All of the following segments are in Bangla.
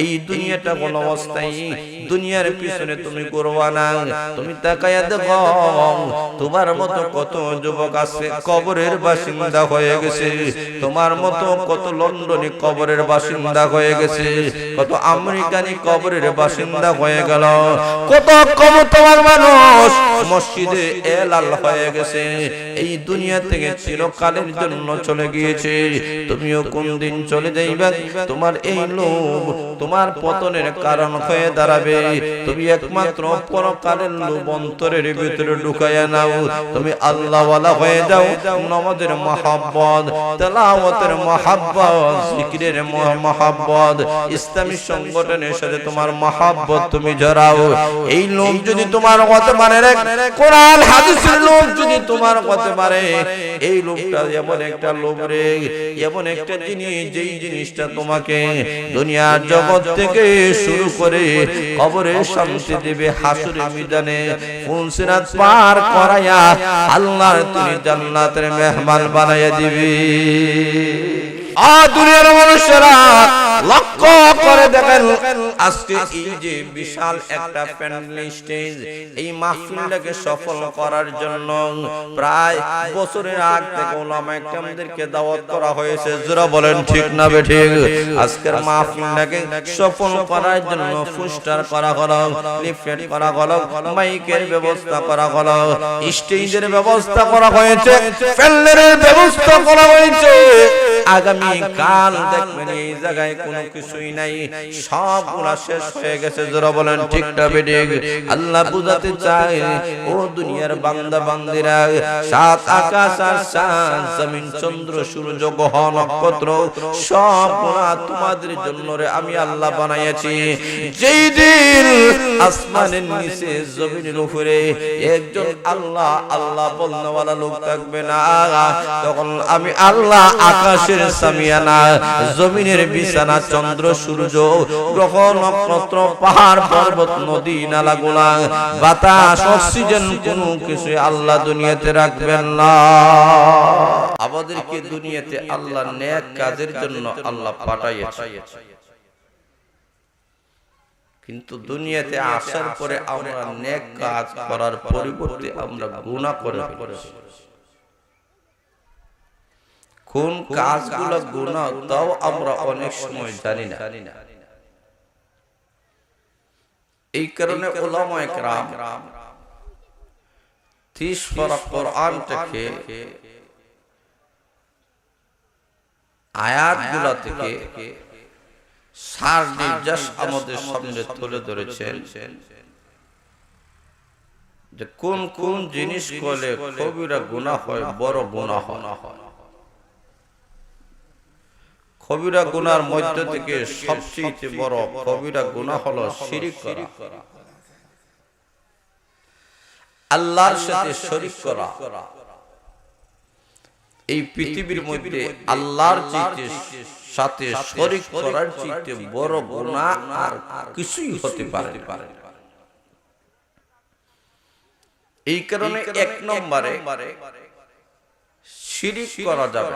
এই দুনিয়াটা কোন অবস্থায় দুনিয়ার পিছনে তুমি করবা না। তুমি তাকায়া দেখো তোমার মতো কত যুবক আছে কবরের বাসিন্দা হয়ে গেছে, তোমার মতো কত লন্ডনী কবরের বাসিন্দা হয়ে গেছে, কত আমেরিকানি কবরের বাসিন্দা হয়ে গেল, কত তোমার মানুষ মসজিদে এলাল হয়ে গেছে, এই দুনিয়া থেকে চিরকালের জন্য চলে গিয়েছে। তুমিও কোন দিন চলে যাইবে, তোমার এই লোভ তোমার পতনের কারণ হয়ে দাঁড়াবে। তুমি একমাত্র পরকালের লোভ অন্তরের ভিতরে ঢুকাইয়া নাও, তুমি আল্লাহ ওয়ালা হয়ে যাও। নামাজের মহব্বত, তেলাওয়াতের মহব্বত, জিকিরের মহব্বত, ইসলামী সংগঠনের সাথে তোমার মহব্বত তুমি জড়াও। এই লোভ যদি তোমার হতে পারে, কোরআন হাদিসের লোভ যদি তোমার হতে পারে, এই লোভটা এমন একটা লোভ রে, এমন একটা জিনিস যেই জিনিসটা তোমাকে দুনিয়ার জগৎ থেকে শুরু করে কবরে শান্তি দেবে, হাসরের ময়দানে ফুলসিরাত পার করায়া আল্লাহর তুমি জান্নাতের মেহমান বানাইয়া দিবে। দুনিয়ার মানুষেরা লক্ষ্য করে দেখেন, আজকে এই যে বিশাল একটা প্যান্ডেল স্টেজ, এই মাহফিলটাকে সফল করার জন্য প্রায় বছরের আগ থেকে উলামায়ে কেরামদেরকে দাওয়াত করা হয়েছে। যারা বলেন ঠিক না বেঠিক? আজকের মাহফিলটাকে সফল করার জন্য পোস্টার করা হলো, লিফলেট করা হলো, মাইকের ব্যবস্থা করা হলো, স্টেজের ব্যবস্থা করা হয়েছে, প্যান্ডেলের ব্যবস্থা করা হয়েছে। আগামী কাল দেখবেন এই জায়গায় কোনো কিছুই নাই, সবগুলা শেষ হয়ে গেছে। যারা বলেন ঠিক না বেঠিক? আল্লাহ বুঝাতে চায়, ও দুনিয়ার বান্দা বান্দিরা, সাত আকাশ আর চাঁদ, জমিন, চন্দ্র, সূর্য, গ্রহ, নক্ষত্র সবগুলা তোমাদের জন্য রে আমি আল্লাহ বানাইয়াছি। যেই দিন আসমানের নিচে জমিনের উপরে একজন আল্লাহ আল্লাহ বলনেওয়ালা লোক থাকবে না, তখন আমি আল্লাহ আকাশের সামিয়ানা, জমিনের বিছানা, চন্দ্র, সূর্য, গ্রহ, নক্ষত্র, পাহাড়, পর্বত, নদী, নালাগুলা, বাতাস, অক্সিজেন কোনো কিছু আল্লাহ দুনিয়াতে রাখবেন না। আমাদেরকে দুনিয়াতে আল্লাহ নেক কাজের জন্য আল্লাহ পাঠাইয়েছে, কিন্তু দুনিয়াতে আসার পরে আমরা নেক কাজ করার পরিবর্তে আমরা গুনাহ করে ফেলেছি। কোন কাজগুলো গুনাহ তাও আমরা অনেক সময় জানি না। এই কারণে উলামায়ে কেরাম 30 পারা কোরআন থেকে আয়াতগুলো থেকে সার নির্যাস আমাদের সামনে তুলে ধরেছেন যে কোন কোন জিনিস করলে কবিরা গুনাহ হয়, বড় গুনাহ হয়। কবিরা গুনার মধ্য থেকে সবচেয়ে বড় কবিরা গুনাহ হলো শিরক করা, আল্লাহর সাথে শরীক করা। এই পৃথিবীর মধ্যে আল্লাহর সাথে শরীক করার চেয়ে বড় গুনাহ আর কিছুই হতে পারে না। এই কারণে এক নম্বরে শিরক করা যাবে।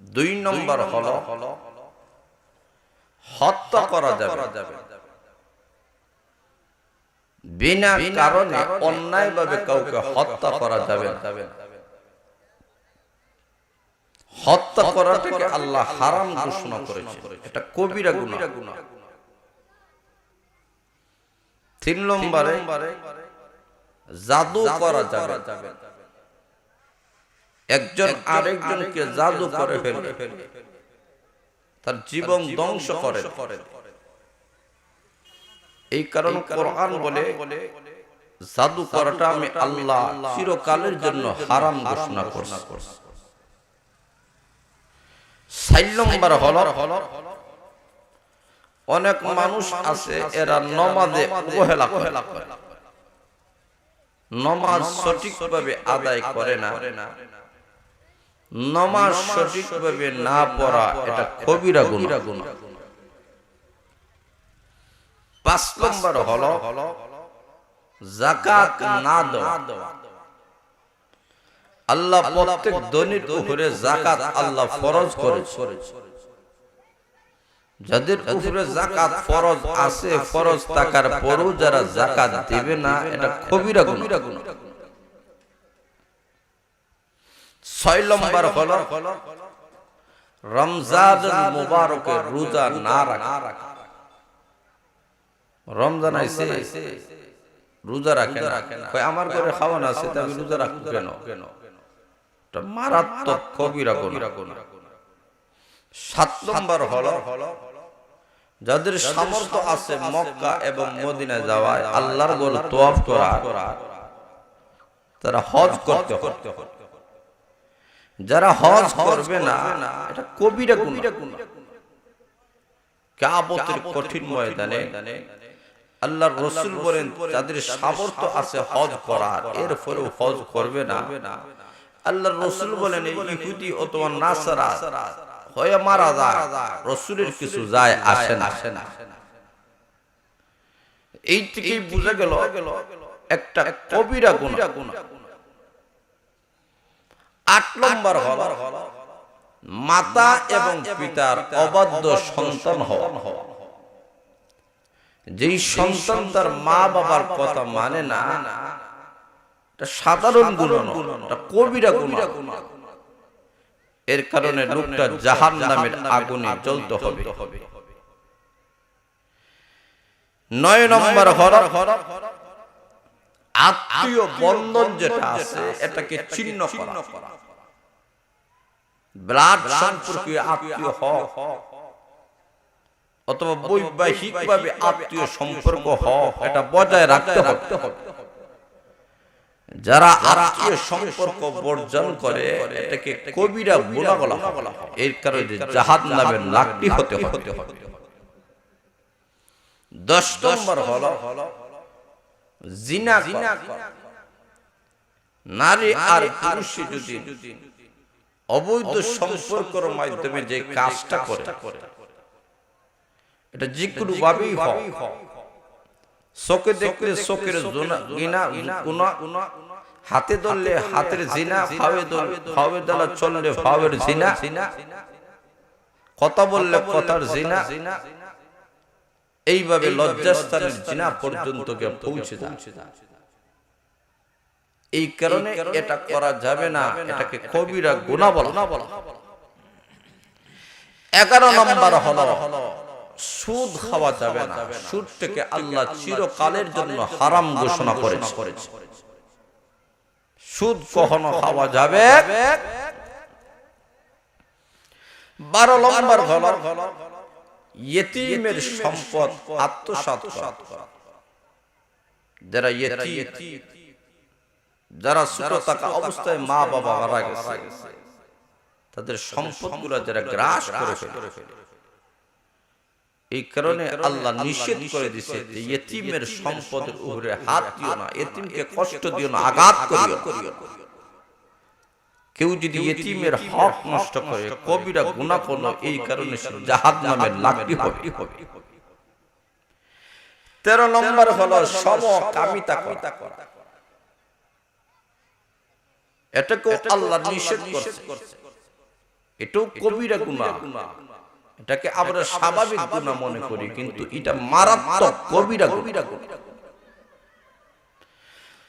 2 নম্বর হলো হত্যা করা যাবে। বিনা কারণে অন্যায়ভাবে কাউকে হত্যা করা যাবে না। হত্যা করাটাকে আল্লাহ হারাম ঘোষণা করেছে, এটা কবিরা গুনাহ। 3 নম্বরে জাদু করা যাবে। একজন আরেকজনকে জাদু করে ফেলে, তার জীবন ধ্বংস করে। এই কারণে কোরআন বলে জাদু করাটা আমি আল্লাহ চিরকালের জন্য হারাম ঘোষণা করছি। 4 নম্বর হলো অনেক মানুষ আছে এরা নামাজে অবহেলা করে, নামাজ সঠিকভাবে আদায় করে না। নামাজ সঠিকভাবে না পড়া এটা কবিরা গুনাহ। 5 নম্বর হলো যাকাত না দেওয়া। আল্লাহ প্রত্যেক ধনীর উপরে যাকাত আল্লাহ ফরজ করেছে। যাদের উপরে যাকাত ফরজ আছে, ফরজ থাকার পরও যারা যাকাত দেবে না, এটা কবিরা গুনাহ। 6 নম্বর হলো রমজানুল মুবারকের রোজা না রাখা। রমজান আইছে রোজা রাখে না, কয় আমার ঘরে খাওয়ান আছে তা আমি রোজা রাখব কেন? এটা মারাত্মক কবিরা গুনাহ। 7 নম্বর হলো যাদের সামর্থ্য আছে মক্কা এবং মদিনা যাওয়ায়, আল্লাহর ঘর তওয়াফ করা, তারা হজ করতে হবে। যারা হজ করবে না, এটা কবিরা গুনাহ। কিয়ামতের কঠিন ময়দানে আল্লাহর রাসূল বলেন, যাদের সামর্থ্য আছে হজ করার, এরপরেও হজ করবে না, আল্লাহর রাসূল বলেন এই ইহুদি অথবা নাসারা হয়ে মারা যায়, রাসূলের কিছু যায় আসে না। এই থেকেই বুঝা গেল একটা কবিরা গুনাহ। 8 নম্বর হলো মাতা এবং পিতার অবাধ্য সন্তান হওয়া। যেই সন্তান তার মা বাবার কথা মানে না, এটা সাধারণ গুনাহ নয়, এটা কবিরা গুনাহ। এর কারণে লোকটা জাহান্নামের আগুনে জ্বলতে হবে। 9 নম্বর হলো আত্মীয় বন্ধন যেটা আছে এটাকে ছিন্ন করা। ব্লাড সম্পর্কীয় আত্মীয় হওয়া অথবা বৈবাহিকভাবে আত্মীয় সম্পর্ক হওয়া, এটা বজায় রাখতে হবে। যারা আত্মীয় সম্পর্ক বর্জন করে, এটাকে কবিরা গুনাহ বলা হয়। এর কারণে জাহান্নামের লাকড়ি হতে হবে। 10 নম্বর হলো জিনা করা। নারী আর পুরুষে যদি অবৈধ সম্পর্কের মাধ্যমে যে কাজটা করে, এটা যে কোনো ভাবেই হয়, চোখে দেখলে চোখের গুনাহ, হাতে ধরলে হাতের জিনা, ফাওয়ে দ্বারা চললে ফাওয়ের জিনা, কথা বললে কথার জিনা, এইভাবে লজ্জাস্থানের জিনা পর্যন্ত গিয়ে পৌঁছে যায়। এই কারণে এটা করা যাবে না, এটাকে কবিরা গুনাহ বলা। 11 নম্বর হলো সুদ খাওয়া যাবে না। সুদটাকে আল্লাহ চিরকালের জন্য হারাম ঘোষণা করেছে। সুদ কখনো খাওয়া যাবে। 12 নম্বর হলো ইয়েতিমের সম্পদ আত্মসাৎ করা। যারা ইয়েতিম, যারা ছোট থাকা অবস্থায় মা বাবা মারা গেছে, তাদের সম্পদগুলো যারা গ্রাস করে ফেলে, এই কারণে আল্লাহ নিষেধ করে দিয়েছে যে ইয়েতিমের সম্পদের উপরে হাত দিও না, ইয়েতিমকে কষ্ট দিও না, আঘাত করিও। কেউ যদি ইয়েতিমের হক নষ্ট করে, কবিরা গুনাহ করলো, এই কারণে সে জাহান্নামের লাকড়ি হবে। 13 নম্বর হলো সমকামিতা করা। এটাকেও আল্লাহ নিষেধ করেছে, এটাও কবিরা গুনাহ। এটাকে আমরা স্বাভাবিক গুনাহ মনে করি, কিন্তু এটা মারাত্মক কবিরা গুনাহ।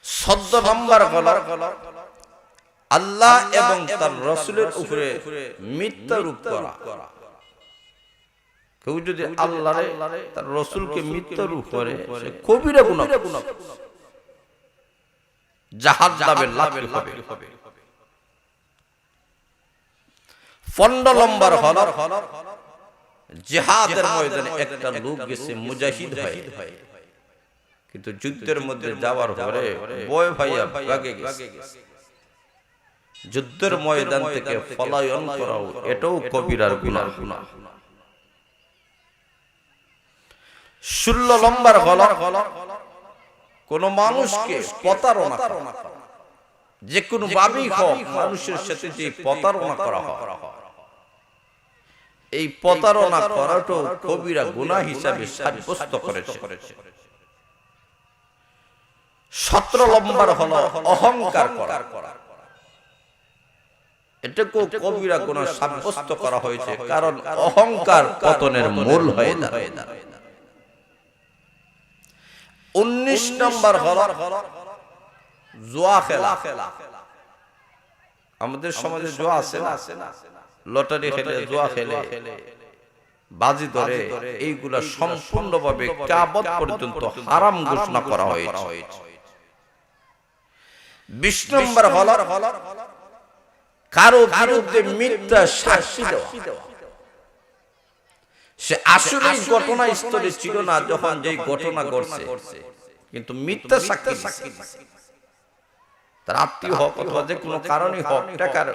14 নম্বর হলো আল্লাহ এবং তার রাসূলের উপরে মিথ্যারোপ করা। কেউ যদি আল্লাহ তার রাসূলকে মিথ্যারোপ করে, সে কবিরা গুনাহ, জাহান্নামের লাকড়ি হবে। 15 নম্বর হলো জিহাদের ময়দানে একটা লোক গেছে মুজাহিদ হয়ে, কিন্তু যুদ্ধের মধ্যে যাওয়ার পরে ভয় পাইয়া ভাগে গেছে। যুদ্ধের ময়দান থেকে পলায়ন করাও এটাও কবিরার গুনাহ। 16 নম্বর হলো কোন মানুষকে প্রতারণা করা। যে কোনো ভাবেই হোক, মানুষের সাথে যে প্রতারণা করা হয়, এই প্রতারণা করাটাও কবিরা গুনাহ হিসাবে সাব্যস্ত করেছে। 17 নম্বর হলো অহংকার করা। এটাকেও কবিরা গুনাহ সাব্যস্ত করা হয়েছে, কারণ অহংকার পতনের মূল হয়ে দাঁড়ায়। 19 নম্বর হলো জুয়া খেলা। আমাদের সমাজে জুয়া আছে না, লটারি খেলে, জুয়া খেলে, বাজি ধরে, এইগুলা সম্পূর্ণভাবে কিয়ামত পর্যন্ত হারাম ঘোষণা করা হয়েছে। 20 নম্বর হলো কারো বিরুদ্ধে মিথ্যা সাক্ষী দেওয়া। সে আসলে ঘটনাস্থলে ছিল না যখন যেই ঘটনা ঘটছে, কিন্তু মিথ্যা সাক্ষী দিচ্ছে। তার আত্মীয় হোক অথবা যে কোনো কারণই হোক, টাকার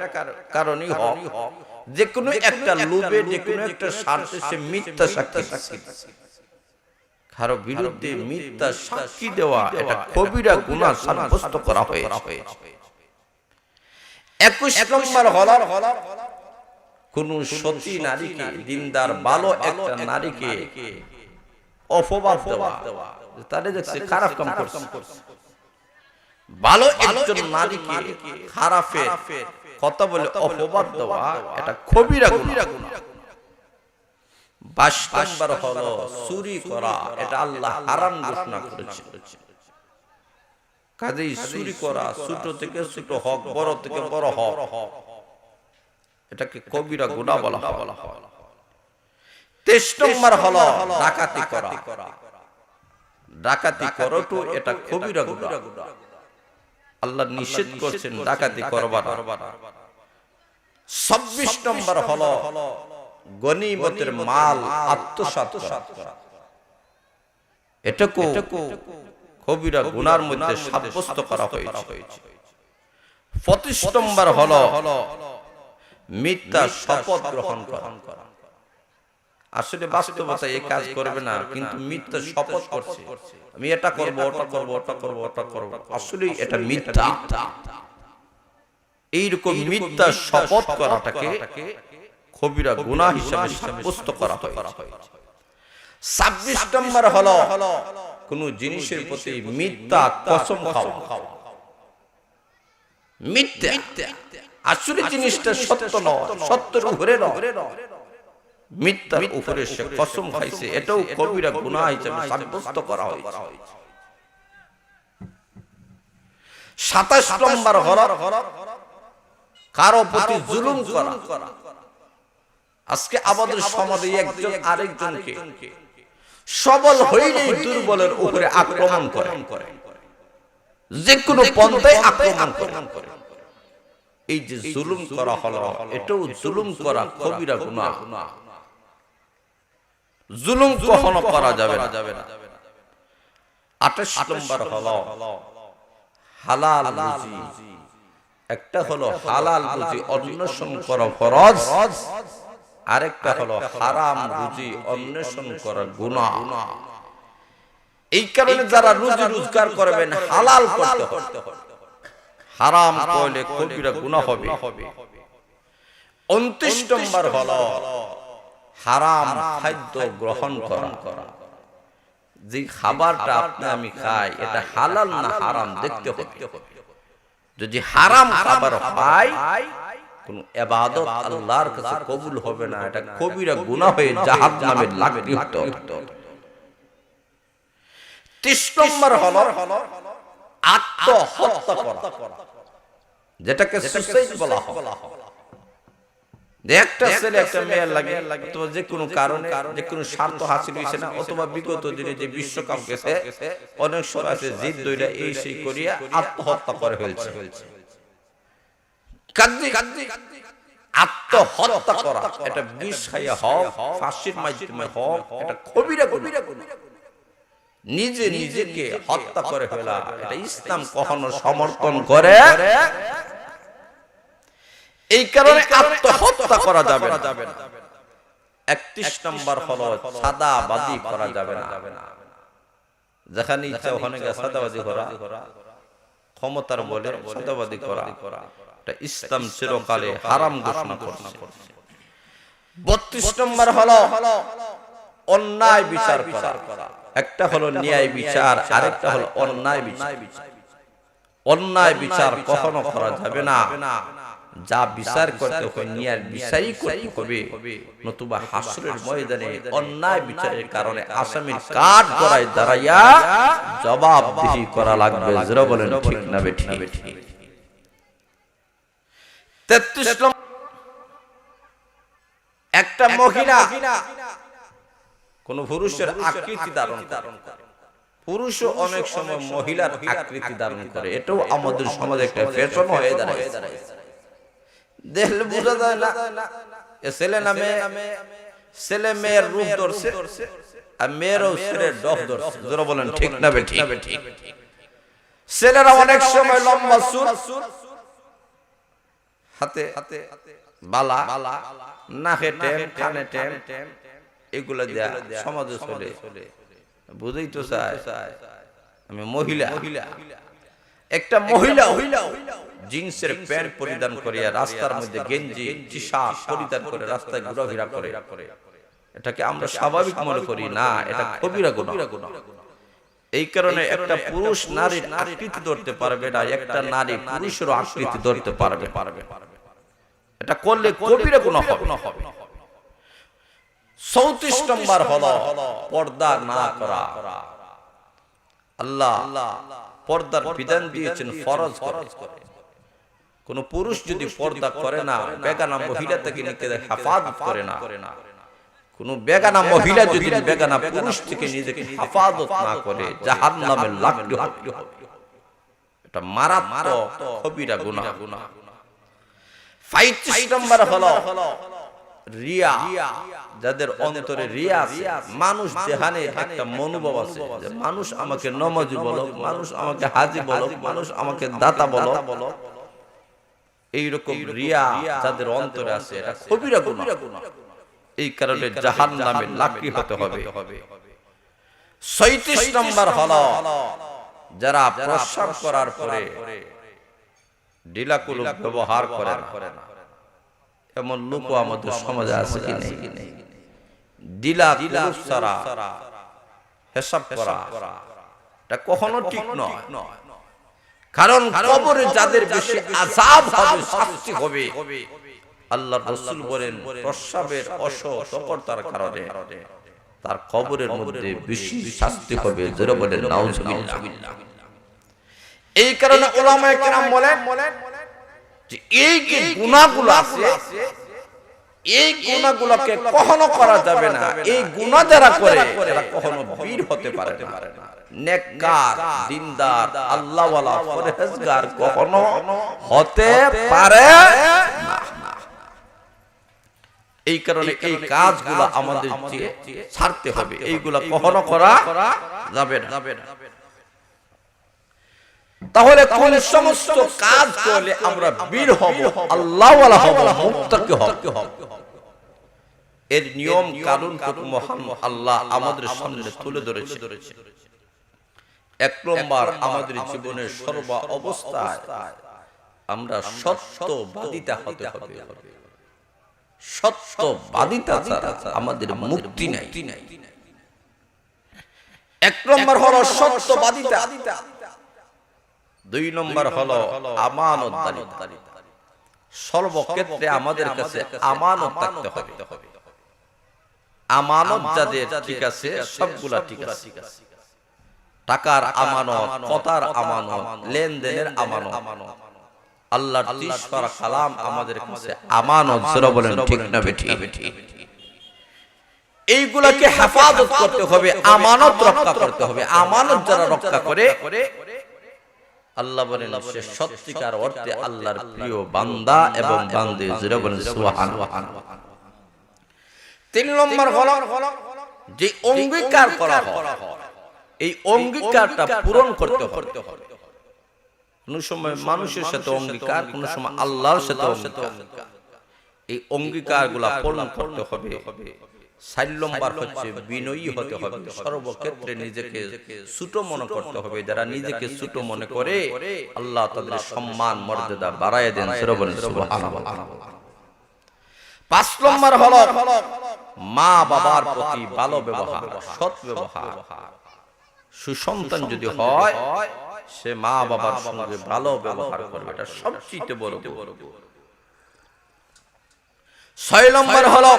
কারণই হোক, যে কোনো একটা লোভে, যে কোনো একটা স্বার্থে সে মিথ্যা সাক্ষী দিচ্ছে। কারো বিরুদ্ধে মিথ্যা সাক্ষী দেওয়া এটা কবিরা গুনাহ সাব্যস্ত করা হয়েছে। 21 নম্বর হলো কোন সতী নারীকে, দিনদার ভালো একটা নারীকে অপবাদ দেওয়া, তাদের দেখছে খারাপ কাম করছে। ভালো একজন নারীকে খারাপের কথা বলে অপবাদ দেওয়া এটা কবিরা গুনাহ। 22 নম্বর হলো চুরি করা, এটা আল্লাহ হারাম ঘোষণা করেছেন। কাজেই চুরি করা, ছোট থেকে ছোট হোক, বড় থেকে বড় হোক, এটাকে কবিরা গুনাহ বলা হয়। 23 নম্বর হলো ডাকাতি করা। ডাকাতি করটো এটা কবিরা গুনাহ। আল্লাহ নিষেধ করেছেন ডাকাতি করবা না। 26 নম্বর হলো গনিমতের মাল আত্মসাৎ করা। এটাকে কবিরা গুনার মধ্যে সাব্যস্ত করা হয়েছে। 25 নম্বর হলো মিথ্যা শপথ গ্রহণ করা। আসলে বাস্তবতা এই কাজ করবে না, কিন্তু মিথ্যা শপথ করছে, আমি এটা করব, ওটা করব, ওটা করব, ওটা করব, আসলে এটা মিথ্যা। এইরকম মিথ্যা শপথ করাটাকে কবিরা গুনাহ হিসেবে সাব্যস্ত করা হয়। 26 নম্বর হলো কোন জিনিসের প্রতি মিথ্যা কসম খাওয়া। মিথ্যা আসলে জিনিসটা সত্য নয়, সত্যের উপরে নয়, মিথ্যার উপরে সে কসম খাইছে, এটাও কবিরা গুনাহ হিসেবে সাব্যস্ত করা হয়েছে। 27 নম্বর হলো কারো প্রতি জুলুম করা। আজকে আমাদের সমাজে একজন আরেকজনকে সবল হইলেই দুর্বলের উপরে আক্রমণ করে, যে কোনো পন্থায় আক্রমণ করে। এই যে জুলুম করা হলো, এটাও জুলুম করা কবিরা গুনাহ। জুলুম কখনো করা যাবে না। 28 নম্বর হলো হালাল রুজি। একটা হলো হালাল রুজি অন্বেষণ করা ফরজ, আরেকটা হলো হারাম রুজি অন্বেষণ করা গুনাহ। এই কারণে যারা রুজি রোজগার করবেন হালাল করতে হবে, হারাম করলে কবিরা গুনাহ হবে। 29 নম্বর হলো হারাম খাদ্য গ্রহণ করা। যে খাবারটা আপনি আমি খাই, এটা হালাল না হারাম দেখতে হবে। যদি হারাম খাবার হয়, কোন ইবাদত আল্লাহর কাছে কবুল হবে না, এটা কবিরা গুনাহ হয়ে জাহান্নামে লাগতে হতো। 30 নম্বর হলো আত্মহত্যা করা, যেটাকে সুসাইড বলা হয়। একটা ছেলে একটা মেয়ের লাগে অথবা যে কোনো কারণে, যে কোনো স্বার্থ হাসিল হয়েছে না, অথবা বিগত দিনে যে বিশ্বকাপ গেছে, অনেক সময় আছে জিদ দইরা এই সেই করিয়া আত্মহত্যা করে ফেলছে। আত্মহত্যা করা এটা বিষ খাইয়া হোক, ফাঁসির মাধ্যমে হোক, এটা কবিরা গুনাহ। নিজে নিজেকে হত্যা করে ফেলা, এটা ইসলাম কখনো সমর্থন করে। এই কারণে আত্মহত্যা করা যাবে না। 31 নম্বর হলো সাদাবাজি করা যাবে না। যেখানে ইচ্ছা ওখানে গিয়ে সাদাবাজি করা, ক্ষমতার বলে সাদাবাজি করা, এটা ইসলাম চিরকালে হারাম ঘোষণা করছে। 32 নম্বর হলো অন্যায় বিচার করা। একটা হলো ন্যায় বিচার, আরেকটা হলো অন্যায় বিচার। অন্যায় বিচার কখনো করা যাবে না, যা বিচার করতে হয় নিয়ার বিচারই করতে হবে, নতুবা হাসরের ময়দানে অন্যায় বিচারের কারণে আসামির কাঠ গড়ায় দাঁড়াইয়া জবাবদিহি করা লাগবে। যারা বলেন ঠিক না বেঠিক। 33 নম্বর, একটা মহিলা কোন পুরুষের আকৃতি ধারণ করে। পুরুষও অনেক সময় মহিলার আকৃতি ধারণ করে, এটাও আমাদের সমাজে একটা ফ্যাশন হয়ে দাঁড়ায়। দেখলে বোঝা যায় না ছেলে নামে ছেলে মেয়ের রূপ ধরছে, আর মেয়েরও ছেলের ডফ ধরছে। যারা বলেন ঠিক না বেঠিক। ছেলেরা অনেক সময় লম্বা চুল, হাতে বালা, নাকে টেম, কানে টেম, এগুলা দেয়া সমাজে চলে। বুঝেই তো চায় আমি মহিলা। একটা মহিলা জিন্সের প্যান্ট পরিধান করিয়া রাস্তার মধ্যে গেঞ্জি টি শার্ট পরিধান করে রাস্তায় ঘোরাফেরা করে, এটাকে আমরা স্বাভাবিক মনে করি না, এটা কবিরা গুনাহ। এই কারণে একটা পুরুষ নারীর আকৃতি ধরতে পারবে না, একটা নারী পুরুষের আকৃতি ধরতে পারবে। এটা করলে কবিরা গুনাহ হবে। 34 নম্বর হলো পর্দা না করা। আল্লাহ পর্দার বিধান দিয়েছেন ফরজ করে। কোন পুরুষ যদি পর্দা করে না, বেগানা মহিলা থেকে নিজেকে হেফাজত করে না, কোন বেগানা মহিলা যদি বেগানা পুরুষ থেকে নিজেকে হেফাজত না করে, জাহান্নামে লাগতে হবে। এটা মারাত্মক কবিরা গুনাহ। 35 নম্বর হলো রিয়া। যাদের অন্তরে রিয়া আছে, মানুষ দেখানে একটা মনোভাব আছে যে মানুষ আমাকে নমাজি বলো, মানুষ আমাকে হাজি বলো, মানুষ আমাকে দাতা বলো, এইরকম রিয়া যাদের অন্তরে আছে, এটা কবিরা গুনাহ। এই কারণে জাহান্নামে লাকড়ি হতে হবে। 36 নম্বর হলো যারা প্রস্রাব করার পরে ঢিলাকুলুক ব্যবহার করে না। এমন লোক আমাদের সমাজে আছে কি নেই? ঢিলাকুলুক ছাড়া হিসাব করা এটা কখনো ঠিক নয়। কারণ কবরে যাদের বেশি আযাব হবে, শাস্তি হবে, আল্লাহর রাসূল বলেন প্রস্রাবের অসতর্কতার কারণে তার কবরের মধ্যে বেশি শাস্তি হবে। যারা বলেন নাউজুবিল্লাহ। এই কারণে উলামায়ে কেরাম বলেন যে এই যে গুনাহগুলো আছে, এই গুনাহগুলোকে কখনো করা যাবে না। এই গুনাহ যারা করে এরা কখনো বীর হতে পারে না। নেককার, দিনদার, আল্লাহওয়ালা, পরহেজগার কখনো হতে পারে না। এই কারণে এই কাজগুলো আমাদের ছাড়তে হবে, এইগুলা কখনো করা যাবে না। তাহলে কোন সমস্ত কাজ করলে আমরা বীর হব, আল্লাহওয়ালা হব, মুত্তাকি হব, এর নিয়ম কানুন মহান আল্লাহ আমাদের সামনে তুলে ধরেছে। 1 নম্বর, আমাদের জীবনের সর্ব অবস্থায় আমরা সত্যবাদিতা হতে হবে। সত্যবাদিতা ছাড়া আমাদের মুক্তি নাই। 1 নম্বর হলো সত্যবাদিতা। 2 নম্বর হলো আমানতদারিতা। সর্বক্ষেত্রে আমাদের কাছে আমানত থাকতে হবে। আমানত যাদের ঠিক আছে, সবগুলা ঠিক আছে। টাকার আমানত, কথার আমানত, লেনদেনের আমানত, আল্লাহর 30 পারা কালাম আমাদের কাছে আমানত। যারা বলেন ঠিক না বেঠিক। এইগুলাকে হেফাজত করতে হবে, আমানত রক্ষা করতে হবে। আমানত যারা রক্ষা করে, আল্লাহ বলেন সে সত্যিকার অর্থে আল্লাহর প্রিয় বান্দা এবং বান্দী। যারা বলেন সুবহানাল্লাহ। 3 নম্বর হলো যে অঙ্গীকার করা হয়, এই অঙ্গীকারটা পূরণ করতে হবে। কোন সময় মানুষের সাথে অঙ্গীকার, কোন সময় আল্লাহর সাথে অঙ্গীকার। এই অঙ্গীকারগুলো পূরণ করতে হবে। 4 নম্বর হচ্ছে বিনয়ী হতে হবে। সর্বক্ষেত্রে নিজেকে ছোট মনে করতে হবে। যারা নিজেকে ছোট মনে করে আল্লাহ তাদের সম্মান মর্যাদা বাড়ায় দেন। সুবহানাল্লাহ। 5 নম্বর হলো মা বাবার প্রতি ভালো ব্যবহার, সৎ ব্যবহার। সুসন্তান যদি হয় সে মা বাবার সঙ্গে ভালো ব্যবহার করবে, এটা সবচেয়ে বড়। ছয় নম্বর হলো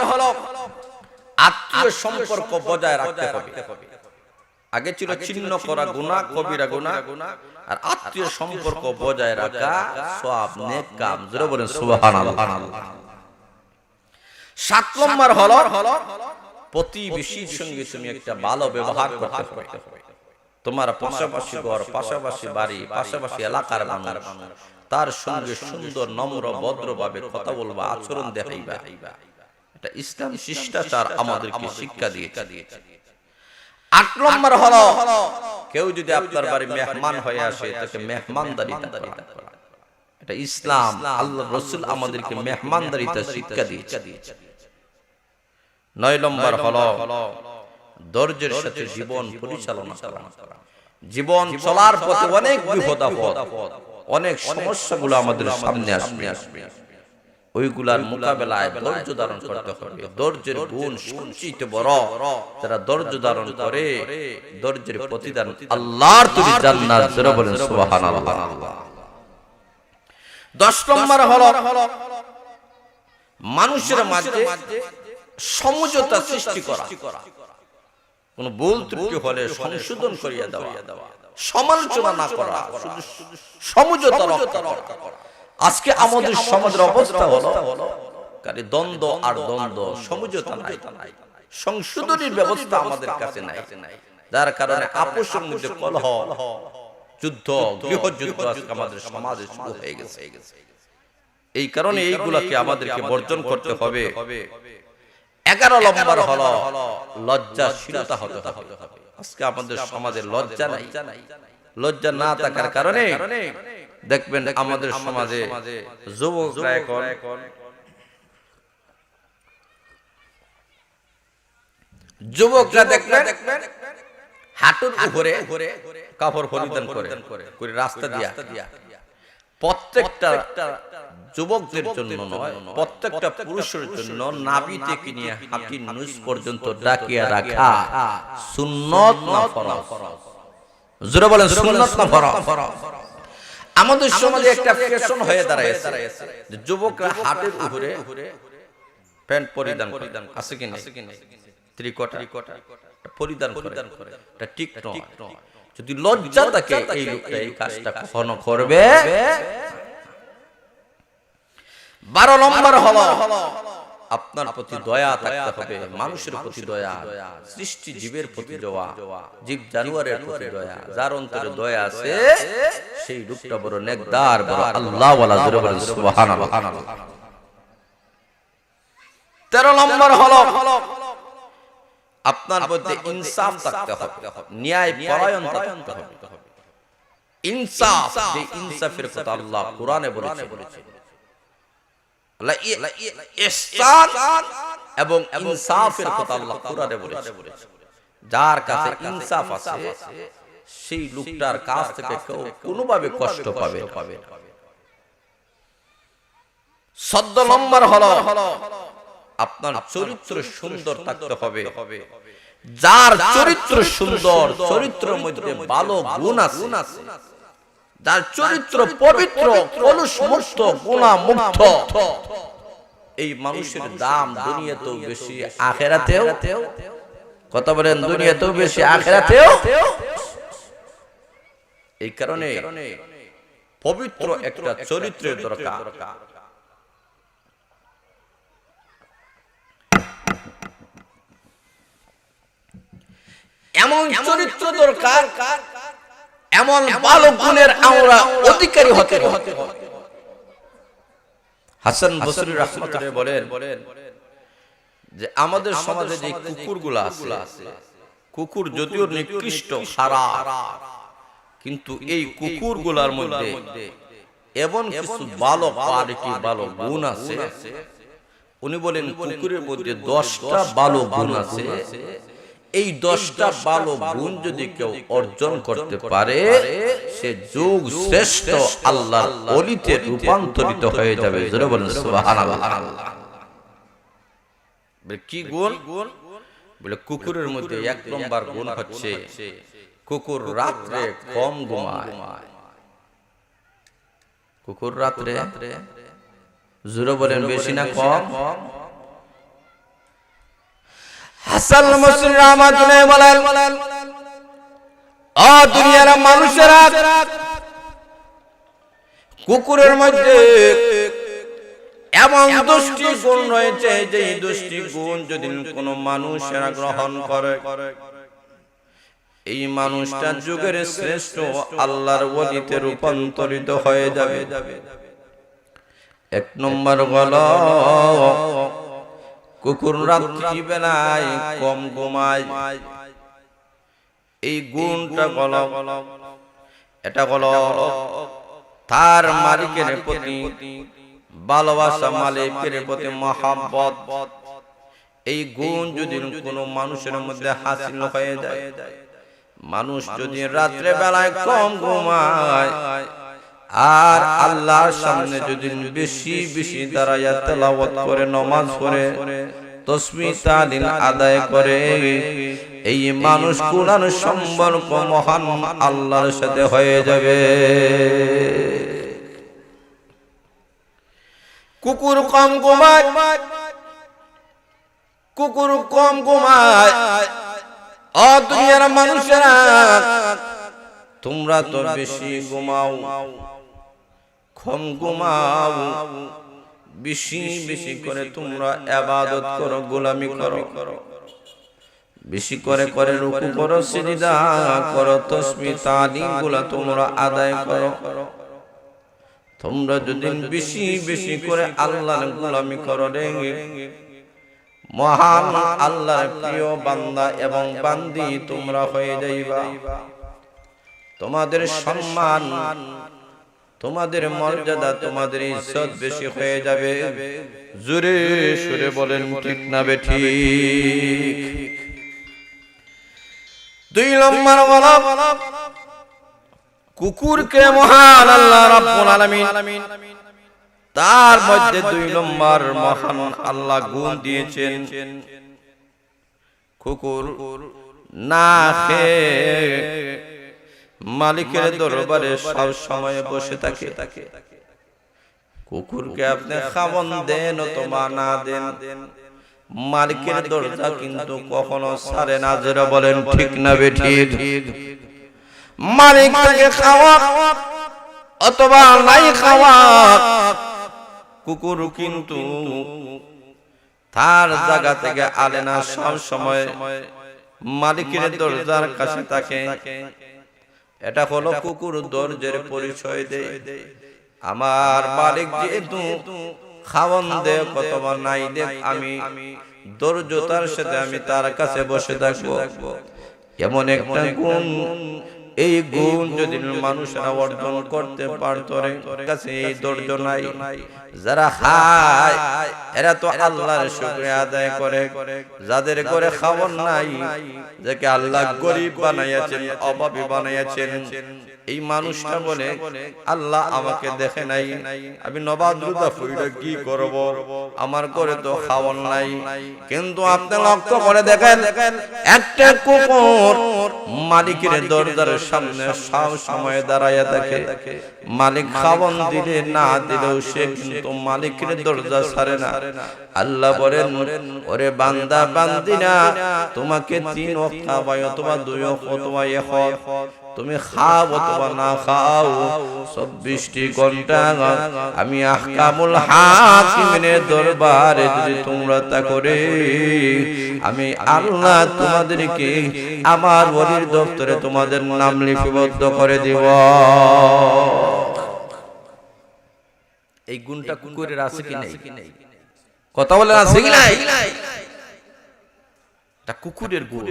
আত্মীয় সম্পর্ক বজায় রাখতে হবে। আগে ছিল ছিন্ন করা গুনাহ, কবিরা গুনাহ, আর আত্মীয় সম্পর্ক বজায় রাখা সওয়াব, নেক কাম। জোরে বলেন সুবহানাল্লাহ। 7 নম্বর হলো প্রতিবেশীর সঙ্গে তুমি একটা ভালো ব্যবহার করতে হবে। তোমার পাশাপাশি ঘর, পাশাপাশি বাড়ি, পাশাপাশি এলাকার মানুষ, তার সঙ্গে সুন্দর নম্র ভদ্রভাবে কথা বলবা, আচরণ দেখাইবা। এটা ইসলাম শিষ্টাচার আমাদেরকে শিক্ষা দিয়েছে। 8 নম্বর হলো কেউ যদি আপনার বাড়ি মেহমান হয়ে আসে তাকে মেহমানদারিতা করা। এটা ইসলাম, আল্লাহর রাসূল আমাদেরকে মেহমানদারিতা শিক্ষা দিয়েছে। 9 নম্বর হলো ধৈর্যের সাথে জীবন পরিচালনা করা। জীবন চলার পথে অনেক বিপদ আপদ, অনেক সমস্যাগুলো আমাদের সামনে আসবে। ওইগুলার মোকাবেলায় ধৈর্য ধারণ করতে হবে। ধৈর্যের গুণ সবচেয়ে বড়। যারা ধৈর্য ধারণ করে, ধৈর্যের প্রতিদান আল্লাহর তৈরি জান্নাত। জোরে বলেন সুবহানাল্লাহ। 10 নম্বর হলো মানুষের মাঝে সমঝোতা সৃষ্টি করা। কোন ভুল ত্রুটি হলে সংশোধন করিয়া দেওয়া, সমালোচনা না করা, সমঝোতা রক্ষা করা। আজকে আমাদের সমাজের অবস্থা হলো খালি দ্বন্দ্ব আর দ্বন্দ্ব, সমঝোতা নাই, সংশোধনের ব্যবস্থা আমাদের কাছে নাই। যার কারণে আপোষের মধ্যে কলহ, যুদ্ধ, গৃহযুদ্ধ আজকে আমাদের সমাজে শুরু হয়ে গেছে। এই কারণে এইগুলাকে আমাদেরকে বর্জন করতে হবে। 11 নম্বর হলো লজ্জাশীলতা হতে হবে। আজকে আমাদের সমাজে লজ্জা নাই। লজ্জা না থাকার কারণে দেখবেন আমাদের সমাজে যুবকরা দেখবেন হাঁটুর উপরে কাপড় পরিধান করে রাস্তা দিয়া। প্রত্যেকটা যুবকদের জন্য নয়, প্রত্যেকটা পুরুষের জন্য নাভি থেকে নিয়ে হাঁটুর নিচ পর্যন্ত ঢাকিয়া রাখা সুন্নত না ফরজ। জোরে বলেন সুন্নত না ফরজ। আমাদের সমাজে একটা ফ্যাশন হয়ে দাঁড়ায়ছে যে যুবকরা হাঁটুর উপরে প্যান্ট পরিধান করে, আছে কি না, ত্রিকোটা পরিধান করে। এটা ঠিক নয়। যদি লজ্জা থাকে এই লোকটা এই কাজটা কখনো করবে। 12 নম্বর হলো আপনার প্রতি দয়া থাকতে হবে। মানুষের প্রতি দয়া, সৃষ্টি জীবের প্রতি দয়া, জীব জানোয়ারের প্রতি দয়া। যার অন্তরে দয়া আছে সেই লোকটা বড় নেকদার, বড় আল্লাহওয়ালা। জোরে বলেন সুবহানাল্লাহ। 13 নম্বর হলো আপনার মধ্যে ইনসাফ থাকতে হবে, ন্যায় পরায়ণ থাকতে হবে। ইনসাফ, যে ইনসাফের কথা আল্লাহ কোরআনে বলেছে। ইহসান এবং ইনসাফের কথা আল্লাহ কোরআনে বলেছে। যার কাছে ইনসাফ আছে সেই লোকটার কাছ থেকে কেউ কোনোভাবে কষ্ট পাবে। 14 নম্বর হলো আপনার চরিত্র সুন্দর থাকতে হবে। যার চরিত্র সুন্দর, চরিত্রের মধ্যে ভালো গুণ আছে, যার চরিত্র পবিত্র, কলুষ মুক্ত, গুনাহ মুক্ত, এই মানুষের দাম দুনিয়াতেও বেশি, আখিরাতেও। কথা বলেন, দুনিয়াতেও বেশি, আখিরাতেও। এই কারণে পবিত্র একটা চরিত্রের দরকার। এমন চরিত্র দরকার, এমন ভালো গুণের আমরা অধিকারী হতে হবে। হাসান বসরি রাহমাতুল্লাহ বলেন যে আমাদের সমাজে যে কুকুরগুলো আছে, কুকুর যদিও নিকৃষ্ট, খারাপ, কিন্তু এই কুকুরগুলোর মধ্যে এমন কিছু ভালো কোয়ালিটি, ভালো গুণ আছে। উনি বলেন কুকুরের মধ্যে 10টা ভালো গুণ আছে। এই 10টা ভালো গুণ যদি কেউ অর্জন করতে পারে সে যুগ শ্রেষ্ঠ আল্লাহর ওলিতে রূপান্তরিত হয়ে যাবে। জোরে বলেন সুবহানাল্লাহ। কি গুণ? বলে কুকুরের মধ্যে 1 নম্বর গুণ হচ্ছে কুকুর রাতে কম ঘুমায়। কুকুর রাতে, জোরে বলেন, বেশি না কম? হাসান বসরি রাহমাতুল্লাহ বলেন, ও দুনিয়ার মানুষেরা, কুকুরের মধ্যে এমন 10টি গুণ রয়েছে, যে 10টি গুণ যদি কোনো মানুষেরা গ্রহণ করে, এই মানুষটা যুগের শ্রেষ্ঠ আল্লাহর ওলিতে রূপান্তরিত হয়ে যাবে। 1 নম্বর হলো কুকুর রাত্রি বেলায় কম ঘুমায়। এই গুণটা হলো, এটা হলো তার মালিকের প্রতি ভালোবাসা, মালিকের প্রতি মহব্বত। এই গুণ যদি কোনো মানুষের মধ্যে হাসিল হয়ে যায়, মানুষ যদি রাত্রে বেলায় কম ঘুমায় আর আল্লাহর সামনে যদি বেশি বেশি দাঁড়ায়া তেলাওয়াত করে, নামাজ পড়ে, তাসবিহ তাহলিল আদায় করে, এই মানুষ কোরআন সম্পর্ক মহান আল্লাহর সাথে হয়ে যাবে। কুকুর কম ঘুমায়, কুকুর কম ঘুমায়। ও দুনিয়ার মানুষেরা, তোমরা তো বেশি ঘুমাও, কম ঘুমাও, বেশি বেশি করে তোমরা ইবাদত করো, গোলামি করো, বেশি করে করে রুকু করো, সিজদা করো, তাসবিহ তাহলিল গুলা তোমরা আদায় করো। তোমরা যদি বেশি বেশি করে আল্লাহর গোলামি করো রে, মহান আল্লাহর প্রিয় বান্দা এবং বান্দি তোমরা হয়ে যাইবা। তোমাদের সম্মান, তোমাদের মর্যাদা, তোমাদের ইজ্জত বেশি হয়ে যাবে। জোরে সুরে বলেন ঠিক না বেঠিক? 2 নম্বর বলা, কুকুরকে মহান আল্লাহ রাব্বুল আলামিন তার মধ্যে 2 নম্বর মহান আল্লাহ গুণ দিয়েছেন। কুকুর না খেয়ে মালিকের দরবারে সব সময় বসে থাকে। কুকুরকে আপনি খাওয়ান দেন অথবা না দেন, মালিকের দরজা কিন্তু কখনো ছাড়ে না। যারা বলেন ঠিক না বেঠিক? মালিক তাকে খাওয়া অথবা নাই খাওয়া, কুকুর কিন্তু তার জায়গা থেকে আলে না, সব সময় মালিকের দরজার কাছে থাকে। এটা হলো কুকুর ধৈর্যের পরিচয় দেয়। আমার মালিক যেহেতু খাওয়ান দে অথবা নাই দে, আমি ধৈর্যতার সাথে আমি তার কাছে বসে থাকবো। এমন একটা গুণ, এই গুণ যদি মানুষরা অর্জন করতে পারত, কাছে এই ধৈর্য নাই, যারা খায় এরা তো আল্লাহর শুকরিয়া আদায় করে। যাদের ঘরে খাবার নাই, যাকে আল্লাহ গরিব বানাইয়াছেন, অভাবী বানাইয়াছেন, এই মানুষটা বলে আল্লাহ আমাকে দেখে নাই, আমি নবাদরুদা ফুইরা কি করব, আমার ঘরে তো খাবার নাই। কিন্তু আপনি লক্ষ্য করে দেখেন, একটা কুকুর মালিকের দরজার সামনে সব সময় দাঁড়ায়া থাকে। মালিক খাবার দিলে না দিলেও সে কিন্তু মালিকের দরজা ছাড়ে না। আল্লাহ বলেন, ওরে বান্দা বান্দিনা, তোমাকে 3 ওয়াক্ত খাওয়াই অথবা 2 ওয়াক্ত অথবা 1 ওয়াক্ত, তুমি খাও অথবা না খাও, 24টি ঘন্টা আমি আহকামুল হাকিমের দরবারে যদি তোমরা তা করে, আমি আল্লাহ তোমাদেরকে আমার ওলির দপ্তরে তোমাদের নাম লিপিবদ্ধ করে দিব। এই গুণটা কুকুরের আছে কি নাই? কথা বলেন আছে কি নাই? এটা কুকুরের গুণ।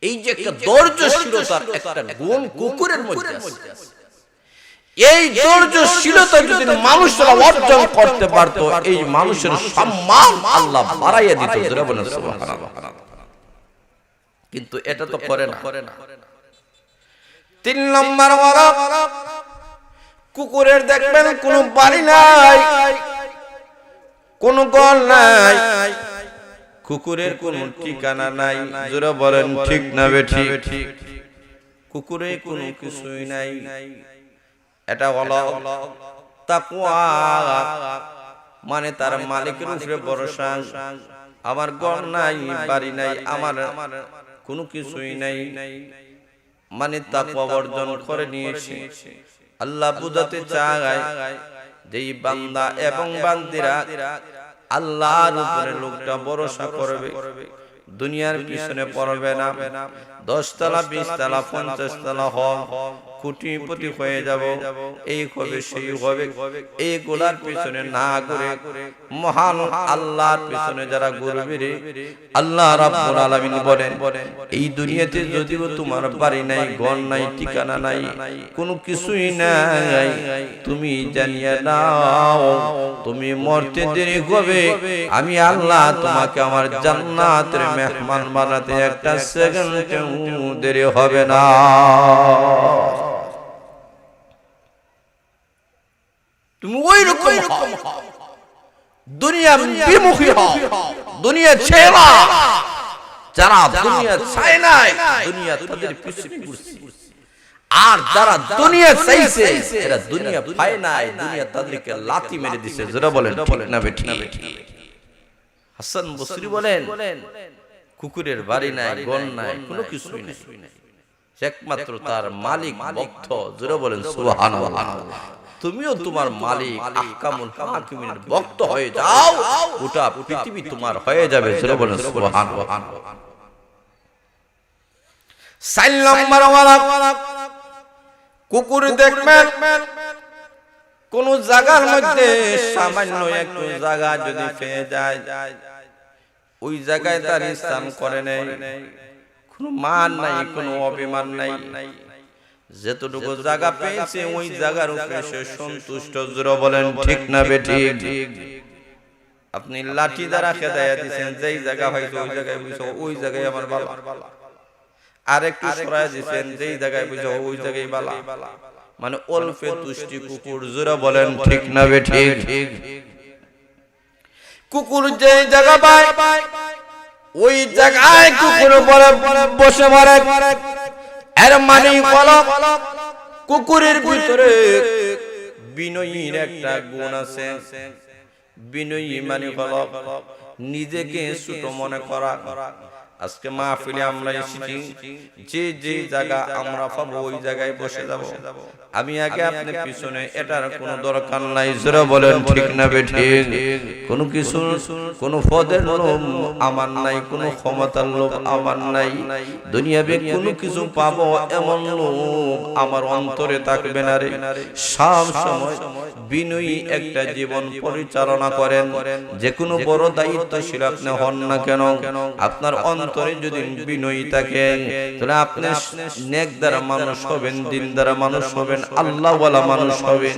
এই যে একটা ধৈর্যশীলতার একটা গুণ কুকুরের মধ্যে আছে, এই ধৈর্যশীলতা যদি মানুষরা অর্জন করতে পারত, এই মানুষের সম্মান আল্লাহ বাড়াইয়া দিত। যারা বলেন সুবহানাল্লাহ। কিন্তু এটা তো করে না। 3 নম্বর বলা, কুকুরের দেখবেন কোনো বাড়ি নাই, কোনো ঘর নাই, কুকুরের কোনো ঠিকানা নাই। যারা বলেন ঠিক না বেঠিক? কুকুরের কোনো কিছুই নাই। এটা হলো তাকওয়া, মানে তার মালিকের উপরে ভরসা, আমার ঘর নাই, বাড়ি নাই, আমার কোনো কিছুই নাই, মানে তাকওয়া অর্জন করে নিয়েছে। আল্লাহ বুঝাতে চায় যে এই বান্দা এবং বান্দিরা আল্লাহর উপরে লোকটা ভরসা করবে, দুনিয়ার পিছনে পড়বে না। 10 তলা 20 তলা 50 তলা কোটিপতি হয়ে যাব, এই হবে সেই হবে, এইগুলার পিছনে না ঘুরে মহান আল্লাহর পিছনে যারা ঘুরবে রে, আল্লাহ রাব্বুল আলামিন বলেন এই দুনিয়াতে যদিও তোমার বাড়ি নাই, ঘর নাই, ঠিকানা নাই, কোনো কিছুই নাই, তুমি জানিয়ে নাও তুমি মরতে দেরি হবে, আমি আল্লাহ তোমাকে আমার জান্নাতের মেহমান বানাতে একটা সেকেন্ডও দেরি হবে না। তুমি ওই রকম দুনিয়া বিমুখী হও, দুনিয়া ছেড়া, যারা দুনিয়া চায় না দুনিয়া তাদের পিছনে ঘুরছে, আর যারা দুনিয়া চাইছে এরা দুনিয়া পায় না, দুনিয়া তাদেরকে লাথি মেরে দিছে। যারা বলেন ঠিক না বেঠিক? হাসান বসরি বলেন কুকুরের বাড়ি নাই, ঘর নাই, কোনো কিছুই নাই, একমাত্র তার মালিক ভক্ত। যারা বলেন সুবহানাল্লাহ। তুমিও তোমার মালিক আহকামুল হাকিমিনের ভক্ত হয়ে যাও, গোটা পৃথিবী তোমার হয়ে যাবে। যারা বলেন সুবহানাল্লাহ। 4 নম্বর ওয়ালা কুকুর দেখবেন কোন জায়গার মধ্যে সামান্য একটু জায়গা যদি পেয়ে যায়, ওই জায়গায় তার স্থান করে নেই, কোনো মান নাই, কোনো অভিমান নাই, যেতটুকু জায়গা পেয়েছে ওই জায়গার উপরে সে সন্তুষ্ট। জোরে বলেন ঠিক না বেঠিক? আপনি লাঠি দ্বারা খেদাইয়া দিচ্ছেন, যেই জায়গা হয়তো ওই জায়গায় বুঝছো ওই জায়গায় আমার ভালো, আর একটু সরাই দিচ্ছেন, যেই জায়গায় বুঝছো ওই জায়গায় ভালো, মানে অল্পে তুষ্টি কুকুর। জোরে বলেন ঠিক না বেঠিক? কুকুর যে জায়গা পায় ওই জায়গায় কুকুর বসে মরে। এর মানে হলো কুকুরের ভিতরে বিনয়ীর একটা গুণ আছে। বিনয়ী মানে হলো নিজেকে ছোট মনে করা। আজকে মাহফিলে আমরা এসেছি, যে যে জায়গা আমরা পাবো ওই জায়গায় বসে যাব, আমি আগে আপনি পিছনে, এটার কোনো দরকার নাই। যারা বলেন ঠিক না বেঠিক? কোনো কিছু, কোনো পদের লোভ আমার নাই, কোনো ক্ষমতার লোভ আমার নাই, দুনিয়াবে কোনো কিছু পাবো এমন লোভ আমার অন্তরে থাকবে না রে। সব সময় বিনয়ী একটা জীবন পরিচালনা করেন। যে কোনো বড় দায়িত্বশীল আপনি হন না কেন, আপনার অন্তরে যদি বিনয়ী থাকে তাহলে আপনি নেকদার মানুষ হবেন, দিনদার মানুষ হবেন, আল্লাহওয়ালা মানুষ হবেন।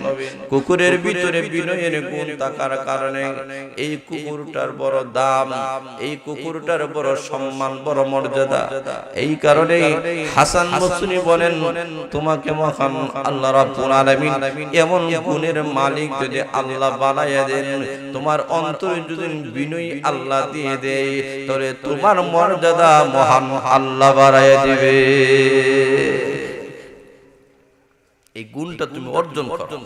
কুকুরের ভিতরে বিনয়ের গুণ থাকার কারণে এই কুকুরটার বড় দাম, এই কুকুরটার বড় সম্মান, বড় মর্যাদা। এই কারণে হাসান বসরি বলেন তোমাকে মহান আল্লাহ রাব্বুল আলামিন এমন গুণের মালিক যদি আল্লাহ বানাইয়া দেন, তোমার অন্তরে যদি বিনয়ী আল্লাহ দিয়ে দেয়, তাহলে তোমার মর্যাদা মহান আল্লাহ বাড়াইয়া দিবে। এই গুণটা তুমি অর্জন করো।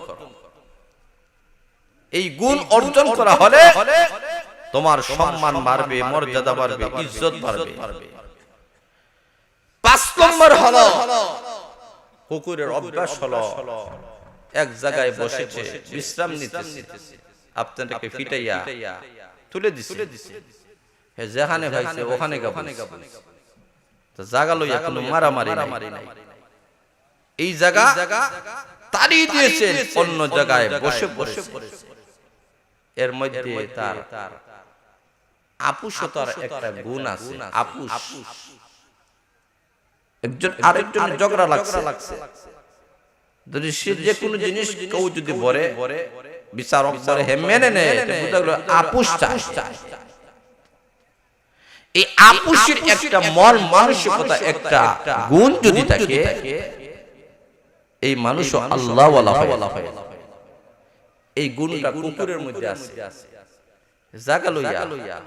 এই গুণ অর্জন করা হলে তোমার সম্মান বাড়বে, মর্যাদা বাড়বে, ইজ্জত বাড়বে। 5 নম্বর হলো কুকুরের অভ্যাস হলো এক জায়গায় বসেছে, বিশ্রাম নিতেছে, আপনাকে ফিটাইয়া তুলে দিছে, হে যেখানে হইছে ওখানে গাবো, তো জায়গা লইয়া কোনো মারামারি নাই। এই জায়গা তাড়িয়ে দিয়েছেন, অন্য জায়গায় বসে বসে। এর মধ্যে তার আপুসতার একটা গুণ আছে। আপুস, একজন আরেকজন ঝগড়া লাগছে, যদি সে যে কোনো জিনিস কেউ যদি বলে বিচারক বলে হে মেনে নেয়, বুঝা গেল আপুস চায়। এই আপুসের একটা মন মানসিকতা, একটা গুণ যদি থাকে, এই মানুষ আল্লাহওয়ালা হয়। এই গুণটা কুকুরের মধ্যে আছে। জায়গা লইয়া,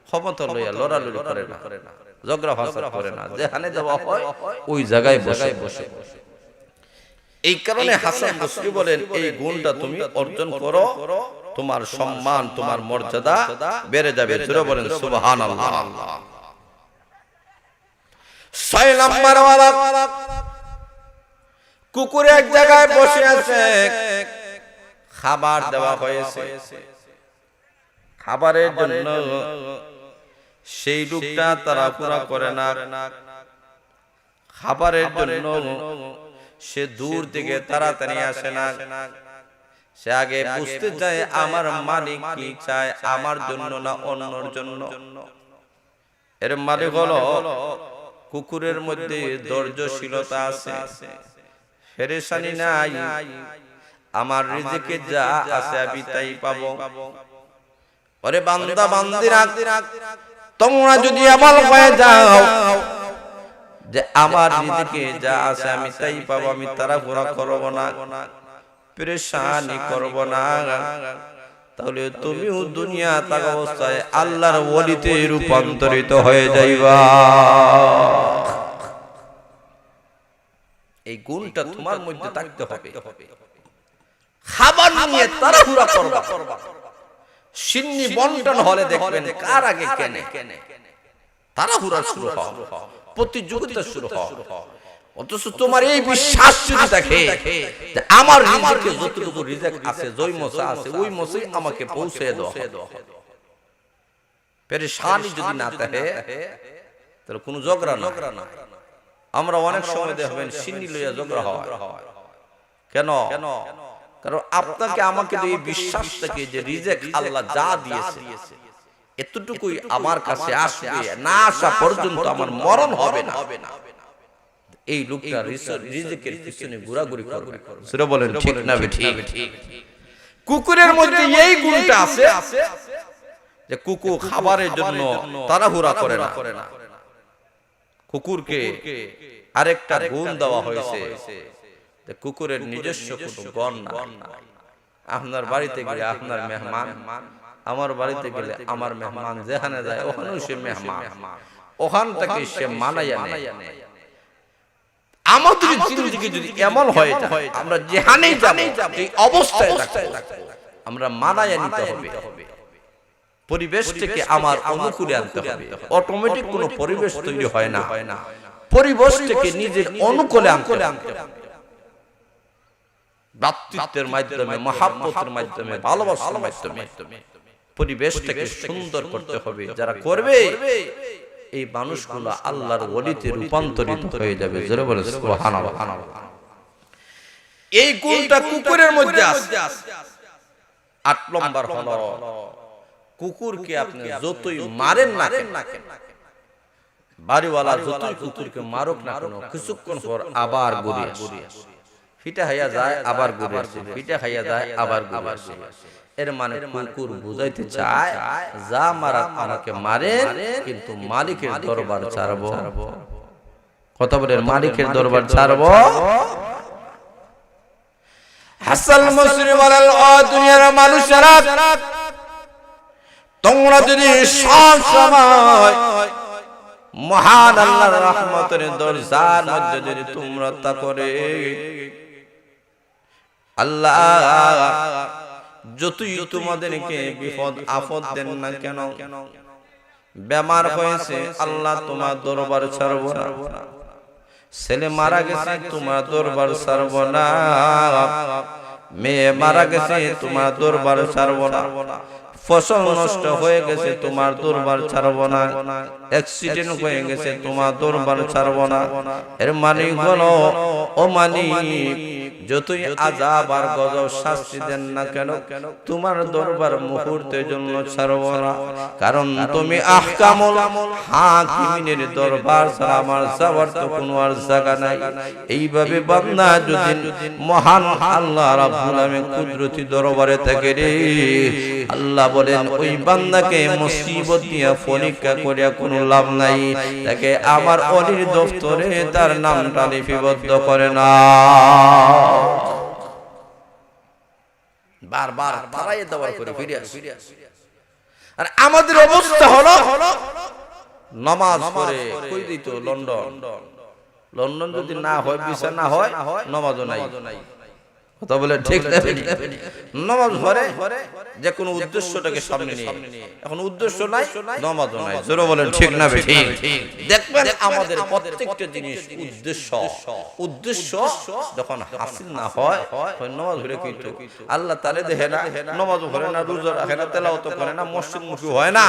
ক্ষমতা লইয়া লড়ালড়ি করে না, ঝগড়া ফাসাদ করে না, যেখানে যাওয়া হয় ওই জায়গায় বসে। এই কারণে হাসান বসরি বলেন এই গুণটা তুমি অর্জন করো, তোমার সম্মান তোমার মর্যাদা বেড়ে যাবে। জোরে বলেন সুবহানাল্লাহ। 6 নাম্বার ওয়ালা কুকুর এক জায়গায় বসে আছে, খাবার দেওয়া হয়েছে, খাবারের জন্য সেই লোকটা তাড়াহুড়া করে না, খাবারের জন্য সে দূর থেকে তাড়াতাড়ি আসে না, সে আগে বুঝতে চায় আমার মালিক কি চায়, আমার জন্য না অন্যর জন্য। এর মালিক হলো কুকুরের মধ্যে ধৈর্যশীলতা আছে, পেরেশানি নাই, আমার রিজিকে যা আছে আমি তাই পাবো। ওরে বান্দা বান্দিরা, তোমরা যদি আমল হয়ে যাও যে আমার রিজিকে যা আছে আমি তাই পাবো, আমি তাড়াহুড়া করব না, পেরেশানি করব না, তাহলে তুমিও দুনিয়া থাকা অবস্থায় আল্লাহর ওলিতে রূপান্তরিত হয়ে যাইবা। এই গুণটা তোমার মধ্যে থাকতে হবে। খাবার নিয়ে তাড়াহুড়া করবা, সিন্নি বন্টন হলে দেখবেন কার আগে কেনে তাড়াহুড়া শুরু হয়, প্রতিযোগিতা শুরু হয়। অথচ তোমার এই বিশ্বাস যদি থাকে যে আমার রিজিকে যতটুকু রিজিক আছে, জয় মশা আছে, ওই মশাই আমাকে পৌঁছে দাও, পেরেশানি যদি না থাকে তাহলে কোনো ঝগড়া না। আমরা অনেক সময় দেখবেন সিন্নি লইয়া ঝগড়া হয়, কেন? কারণ আপনাকে আমাকে এই বিশ্বাস থেকে যে রিজিক আল্লাহ যা দিয়েছে এতটুকুই আমার কাছে আসবে, না আসা পর্যন্ত আমার মরণ হবে না। এই লোকটা রিজিকের পিছনে ঘোরাঘুরি করবে। সেটা বলেন ঠিক না ঠিক? কুকুরের মধ্যে এই গুণটা আছে যে কুকুর খাবারের জন্য তাড়াহুড়া করে না। কুকুরকে আরেকটা গুণ দেওয়া হয়েছে, কুকুরের নিজস্ব কোনো গণ নাই। আপনার বাড়িতে গেলে আপনার মেহমান, আমার বাড়িতে গেলে আমার মেহমান, যেখানে যায় ওখানেও সে মেহমান, ওখান থেকে সে মানাইয়া নেয়। আমাদের জিন্দেগি যদি এমন হয় আমরা যেখানেই যাবো এই অবস্থায় আমরা মানাইয়া নিতে হবে, পরিবেশটাকে আমার অনুকূলে আনতে হবে। অটোমেটিক কোনো পরিবেশ তৈরি হয় না, পরিবেশটাকে নিজের অনুকূলে আনতে হবে। ভ্রাতৃত্বের মাধ্যমে, মহাব্বতের মাধ্যমে, ভালোবাসার মাধ্যমে পরিবেশটাকে সুন্দর করতে হবে। যারা করবে এই মানুষগুলো আল্লাহর ওলিতে রূপান্তরিত হয়ে যাবে। জোরে বলে সুবহানাল্লাহ। এই গুণটা কুকুরের মধ্যে আছে। 8 নম্বর হলো কুকুরকে আপনি যতই মারেন না কেন, বাড়িওয়ালা যতই কুকুরকে মারুক না কেন, কিছুক্ষণ পর আবার ঘুরে আসে, ফিটা খাইয়া যায় আবার ঘুরে আসে, ফিটা খাইয়া যায় আবার ঘুরে আসে। এর মানে কুকুর বুঝাইতে চায় যা মারা আমাকে মারেন, কিন্তু মালিকের দরবার ছাড়বো। কথা বলেন, মালিকের দরবার ছাড়বো। হাসান বসরি বলেন, ও দুনিয়ার মানুষেরা, তোমরা যদি সব সময় মহান আল্লাহর রহমতের দরজার মধ্যে যদি তোমরা তা করে, আল্লাহ যতই তোমাদেরকে বিপদ আপদ দেন না কেন, বেমার হয়েছে আল্লাহ তোমার দরবার ছাড়ব না, ছেলে মারা গেছে তোমার দরবার ছাড়ব না, মেয়ে মারা গেছে তোমার দরবার ছাড়ব না, ফসল নষ্ট হয়ে গেছে তোমার দরবার ছাড়ব না, অ্যাক্সিডেন্ট হয়ে গেছে তোমার দরবার ছাড়ব না। এর মানে হলো, ও মালিক যতই আযাব আর গজব শাস্তি দেন না কেন, তোমার দরবার মুহূর্তের জন্য ছাড়ব না। কারণ তুমি আহকামুল হাকিমিনের দরবার ছাড়া আমার যাওয়ার তো কোনো আর জায়গা নাই। এইভাবে বান্দা যদি মহান আল্লাহ রাব্বুল আলামিন কুদরতি দরবারে থাকে রে, আল্লাহ বলেন ওই বান্দাকে মুসিবত দিয়া পরীক্ষা করিয়া কোনো লাভ নাই, তাকে আমার অলির দফতরে তার নামটা লিপিবদ্ধ করে না। বারবার তারাই দেওয়ার করে ফিরে আসে। আর আমাদের অবস্থা হলো নামাজ পড়ে কই দিত লন্ডন, লন্ডন যদি না হয়, ভিসা না হয়, নামাজও নাই। কথা বলে ঠিক না? নামাজ ঘরে যে কোনো উদ্দেশ্যটাকে সামনে নিয়ে, এখন উদ্দেশ্য নাই, নামাজও নাই। জোরে বলেন ঠিক না ঠিক? দেখবেন আমাদের প্রত্যেকটা জিনিস উদ্দেশ্য যখন হাসিল না হয়, নামাজ ঘরে কিন্তু আল্লাহ তাআলা দেখে না, নামাজ ঘরে না, রোজা রাখে না, তেলাওয়াত করে না, মসজিদমুখী হয় না,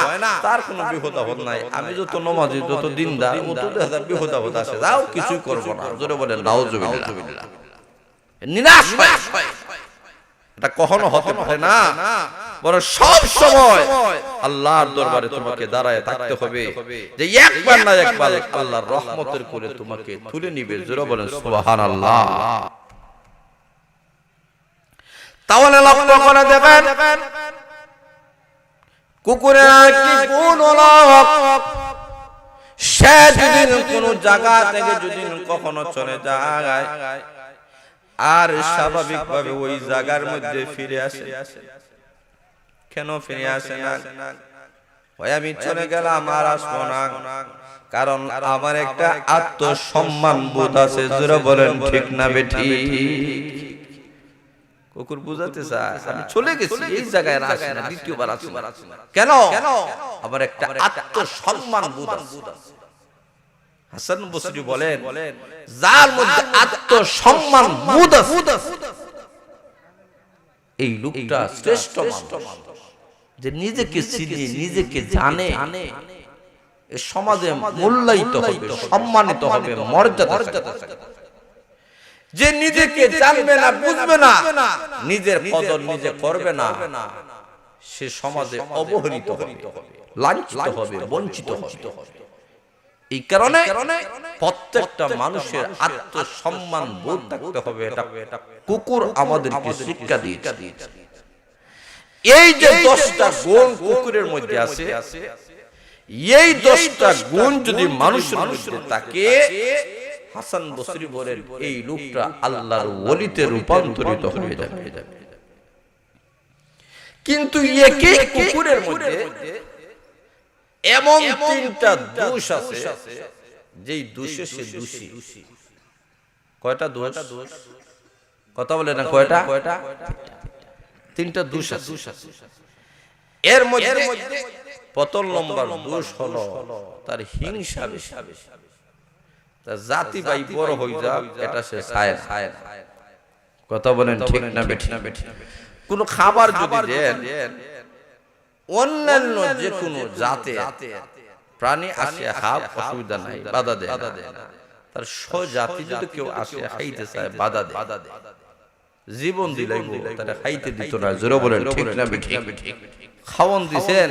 তার কোনো বিপদ আপদ নাই। আমি যত নামাজি, যত দিনদার, অত বিপদ আপদ আসে, যাও কিছুই করব না। জোরে বলেন নাউজুবিল্লাহ। নিরাশ হয়, এটা কখনো হতে পারে না। বরং সব সময় আল্লাহর দরবারে তোমাকে দাঁড়ায় থাকতে হবে, যে একবার না একবার আল্লাহর রহমতের কোলে তোমাকে তুলে নিবে। জোরে বলেন সুবহানাল্লাহ। তাহলে লক্ষ্য করে দেখেন কুকুরের কি গুণ হলো, সে যদি কোন জায়গা থেকে যদি কখনো চলে যায় আর স্বাভাবিকভাবে ওই জায়গার মধ্যে ফিরে আসে, কেন ফিরে আসে না? ওই আমি চলে গেলাম আর আসবো না, কারণ আমার একটা আত্মসম্মান বোধ আছে। জোরে বলেন ঠিক না বেঠি? কুকুর বুঝাতে চায় আমি চলে গেছি, এই জায়গায় আর আসি না, দ্বিতীয়বার আসি না। কেন? আমার একটা আত্মসম্মান বোধ আছে। হাসান বসরি বলেন, যার মধ্যে আত্মসম্মান বোধ আছে এই লোকটা শ্রেষ্ঠ মানুষ, যে নিজেকে চিনে, নিজেকে জানে, সমাজে মূল্যায়িত হবে, সম্মানিত হবে, মর্যাদা। যে নিজেকে জানবে না, বুঝবে না, নিজের কদর নিজে করবে না, সে সমাজে অবহেলিত হবে, লাঞ্ছিত হবে, বঞ্চিত হবে। এই কারণে প্রত্যেকটা মানুষের আত্মসম্মান বোধ থাকতে হবে। এটা কুকুর আমাদেরকে শিক্ষা দিয়েছে। এই যে 10টা গুণ কুকুরের মধ্যে আছে, এই 10টা গুণ যদি মানুষের মধ্যে থাকে, হাসান বসরি বলেন এই লোকটা আল্লাহর ওলিতে রূপান্তরিত হয়ে যাবে। কিন্তু একই কুকুরের মধ্যে এমন 3টা দোষ আছে, যেই দোষে সে দোষী। কয়টা দোষ? কথা বলে না, কয়টা? 3টা দোষ আছে। এর মধ্যে প্রথম নম্বর দোষ হলো তার হিংসা বেশি। তার জাতি ভাই বড় হয়ে যাক, এটা সে চায় না। কথা বলেন ঠিক না বেঠি? কোন খাবার যদি দেন, অন্যান্য যে কোনো জাতে প্রাণী আসে খাব, অসুবিধা নাই, বাধা দেয় না। তার স্বজাতি যদি কেউ আসে খাইতে চায়, বাধা দেয়। জীবন দিলাইব, তারা খাইতে দিত না। জোরে বলেন ঠিক না বেঠি? খাওয়ান দিছেন,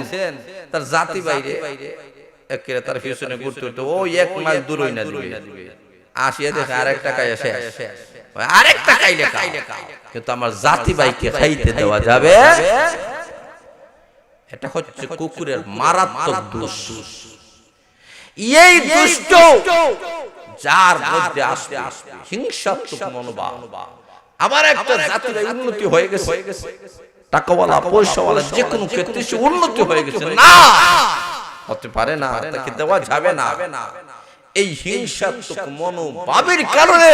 তার জাতি বাইরে একেবারে তার পিছনে ঘুরতে হতো, ও 1 মাইল দূর হই না দিবে, আসিয়া দেখে আরেকটা খাইয়া শেষ, আরেকটা খাইলে খাও। কিন্তু আমার জাতি ভাইকে খাইতে দেওয়া যাবে? এটা হচ্ছে কুকুরের মারাত্মক দোষ। এই দুষ্ট যার মধ্যে আসবে হিংসাত্মক মনোভাব, আবার একটা জাতির উন্নতি হয়ে গেছে, টাকাওয়ালা পয়সাওয়ালা যে কোনো ক্ষেত্রে সে উন্নতি হয়ে গেছে, না হতে পারে না, তাকে দেওয়া যাবে না। এই হিংসাত্মক মনোভাবের কারণে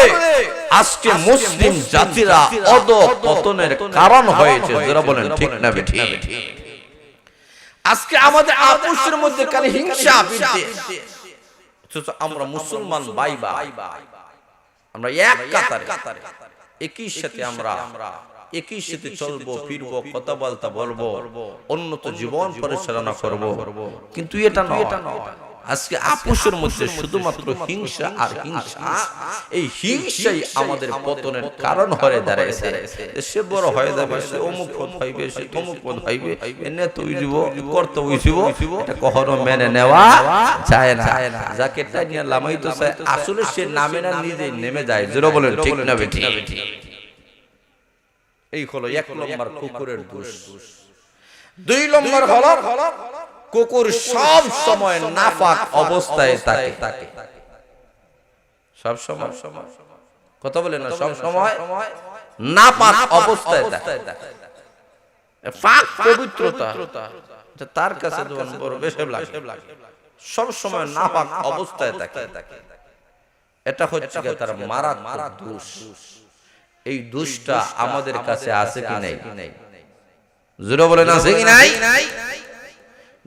আজকে মুসলিম জাতিরা অধঃপতনের কারণ হয়েছে। যারা বলেন ঠিক না বেঠি? আজকে আমাদের আপোষের মধ্যে খালি হিংসা বিদ্বেষ। আমরা মুসলমান ভাই ভাই, আমরা এক কাতারে একই সাথে, আমরা একই সাথে চলবো, ফিরবো, কথাবার্তা বলবো, উন্নত জীবন পরিচালনা করবো। কিন্তু এটা নয়। আজকে আপোষের মধ্যে শুধুমাত্র হিংসা আর হিংসা। এই হিংসাই আমাদের পতনের কারণ হয়ে দাঁড়াইছে। সে বড় হয়ে যাবে, সে অমুক পদ হইবে, সে তমুক পদ হইবে, নেতা হইব, কর্তা হইব, এটা কখনো মেনে নেওয়া যায় না। যাকে টানিয়া লামাইতে চায়, আসলে সে নামে না, নিজেই নেমে যায়। জোরে বলেন ঠিক না বেঠি? এই হলো 1 নম্বর কুকুরের দোষ। 2 নম্বর হলো কুকুর সব সময় নাপাক অবস্থায় থাকে। সব সময়, কথা বলে না, সব সময় নাপাক অবস্থায় থাকে। পাক পবিত্রতা তার কাছে যখন বড় বেশি লাগে, সব সময় নাপাক অবস্থায় থাকে। এটা হচ্ছে তার মারাত্মক দোষ। এই দোষটা আমাদের কাছে আছে কি নাই? জোরে বলেন আছে কি নাই?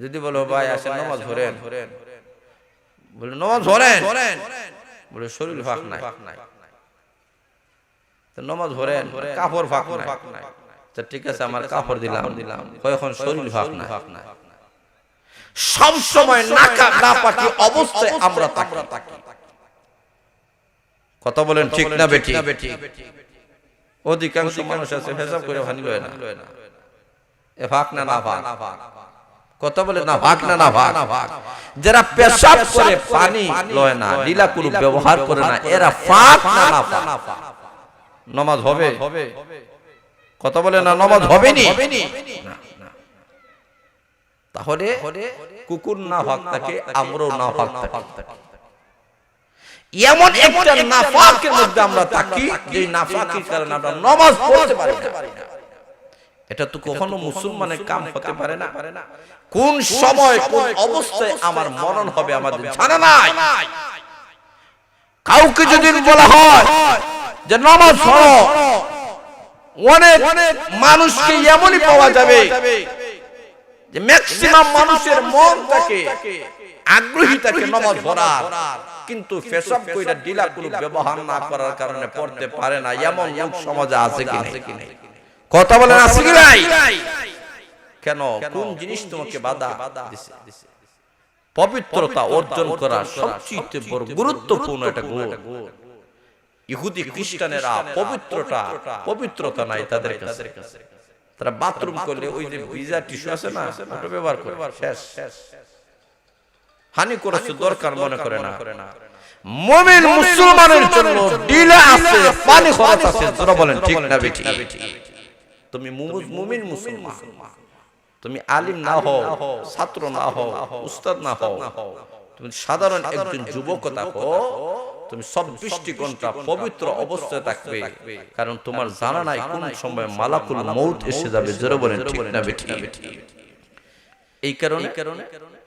যদি বলো ভাই আসেন নামাজ পড়েন, বলে নামাজ পড়েন, বলে শরীর ফাঁক নাই, তো নামাজ পড়েন কাপড় ফাঁক নাই, তো ঠিক আছে আমার কাপড় দিলাম, এখন শরীর ফাঁক নাই। সব সময় নাপাকি অবস্থায় আমরা থাকি। কথা বলেন ঠিক না বেটি? অধিকাংশ মানুষ আছে হিসাব করে ভানি লয় না, এ ফাঁক না না ফাঁক। কথা বলে না ফাঁক না না ফাঁক। যারা পেশাব করে পানি লয় না, লীলা কোনো ব্যবহার করে না, এরা ফাঁক না না ফাঁক। নামাজ হবে? কথা বলে না নামাজ হবে নি? তাহলে কুকুর না ফাঁক থাকে, আমরাও না ফাঁক থাকি। এমন একটা নাফাকের মধ্যে আমরা থাকি যে নাফাকের কারণে আমরা নামাজ পড়তে পারি না। এটা তো কখনো মুসলমানের কাম হতে পারে না। কোন সময় কোন অবস্থায় আমার মরণ হবে আমাদের জানা নাই। কাউকে যদি বলা হয় যে নামাজ পড়ো, অনেক মানুষকে এমনই পাওয়া যাবে যে ম্যাক্সিমাম মানুষের মন থাকে আগ্রহী থাকে নামাজ পড়ার, কিন্তু পেশাব কইরা ঢিলা কোনো ব্যবহার না করার কারণে পড়তে পারে না। এমন লোক সমাজে আছে কি নাই? কথা বলেন আছে কি নাই? কেন? কোন জিনিস তোমাকে বাধা দিছে? পবিত্রতা অর্জন করা সবচেয়ে বড় গুরুত্বপূর্ণ একটা গুণ। ইহুদি খ্রিস্টানেরা পবিত্রতা নাই তাদের কাছে। তারা বাথরুম করলে ওই যে ভিজা টিস্যু আছে না, ওটা ব্যবহার করে, শেষ। হানি করেছে দরকার মনে করে না। মুমিন মুসলমানের জন্য ঢিলা আছে, পানি খরচ আছে। যারা বলেন ঠিক না বেটি? তুমি মুমিন মুসলমান, তুমি আলিম না হও, ছাত্র না হও, উস্তাদ না হও, তুমি সাধারণ একজন যুবক থাকো, তুমি 24 ঘন্টা পবিত্র অবস্থায় থাকবে, কারণ তোমার জানা নাই কোন সময় মালাকুল মউত এসে যাবে। যারা বলেন ঠিক না বেটি? এই কারণে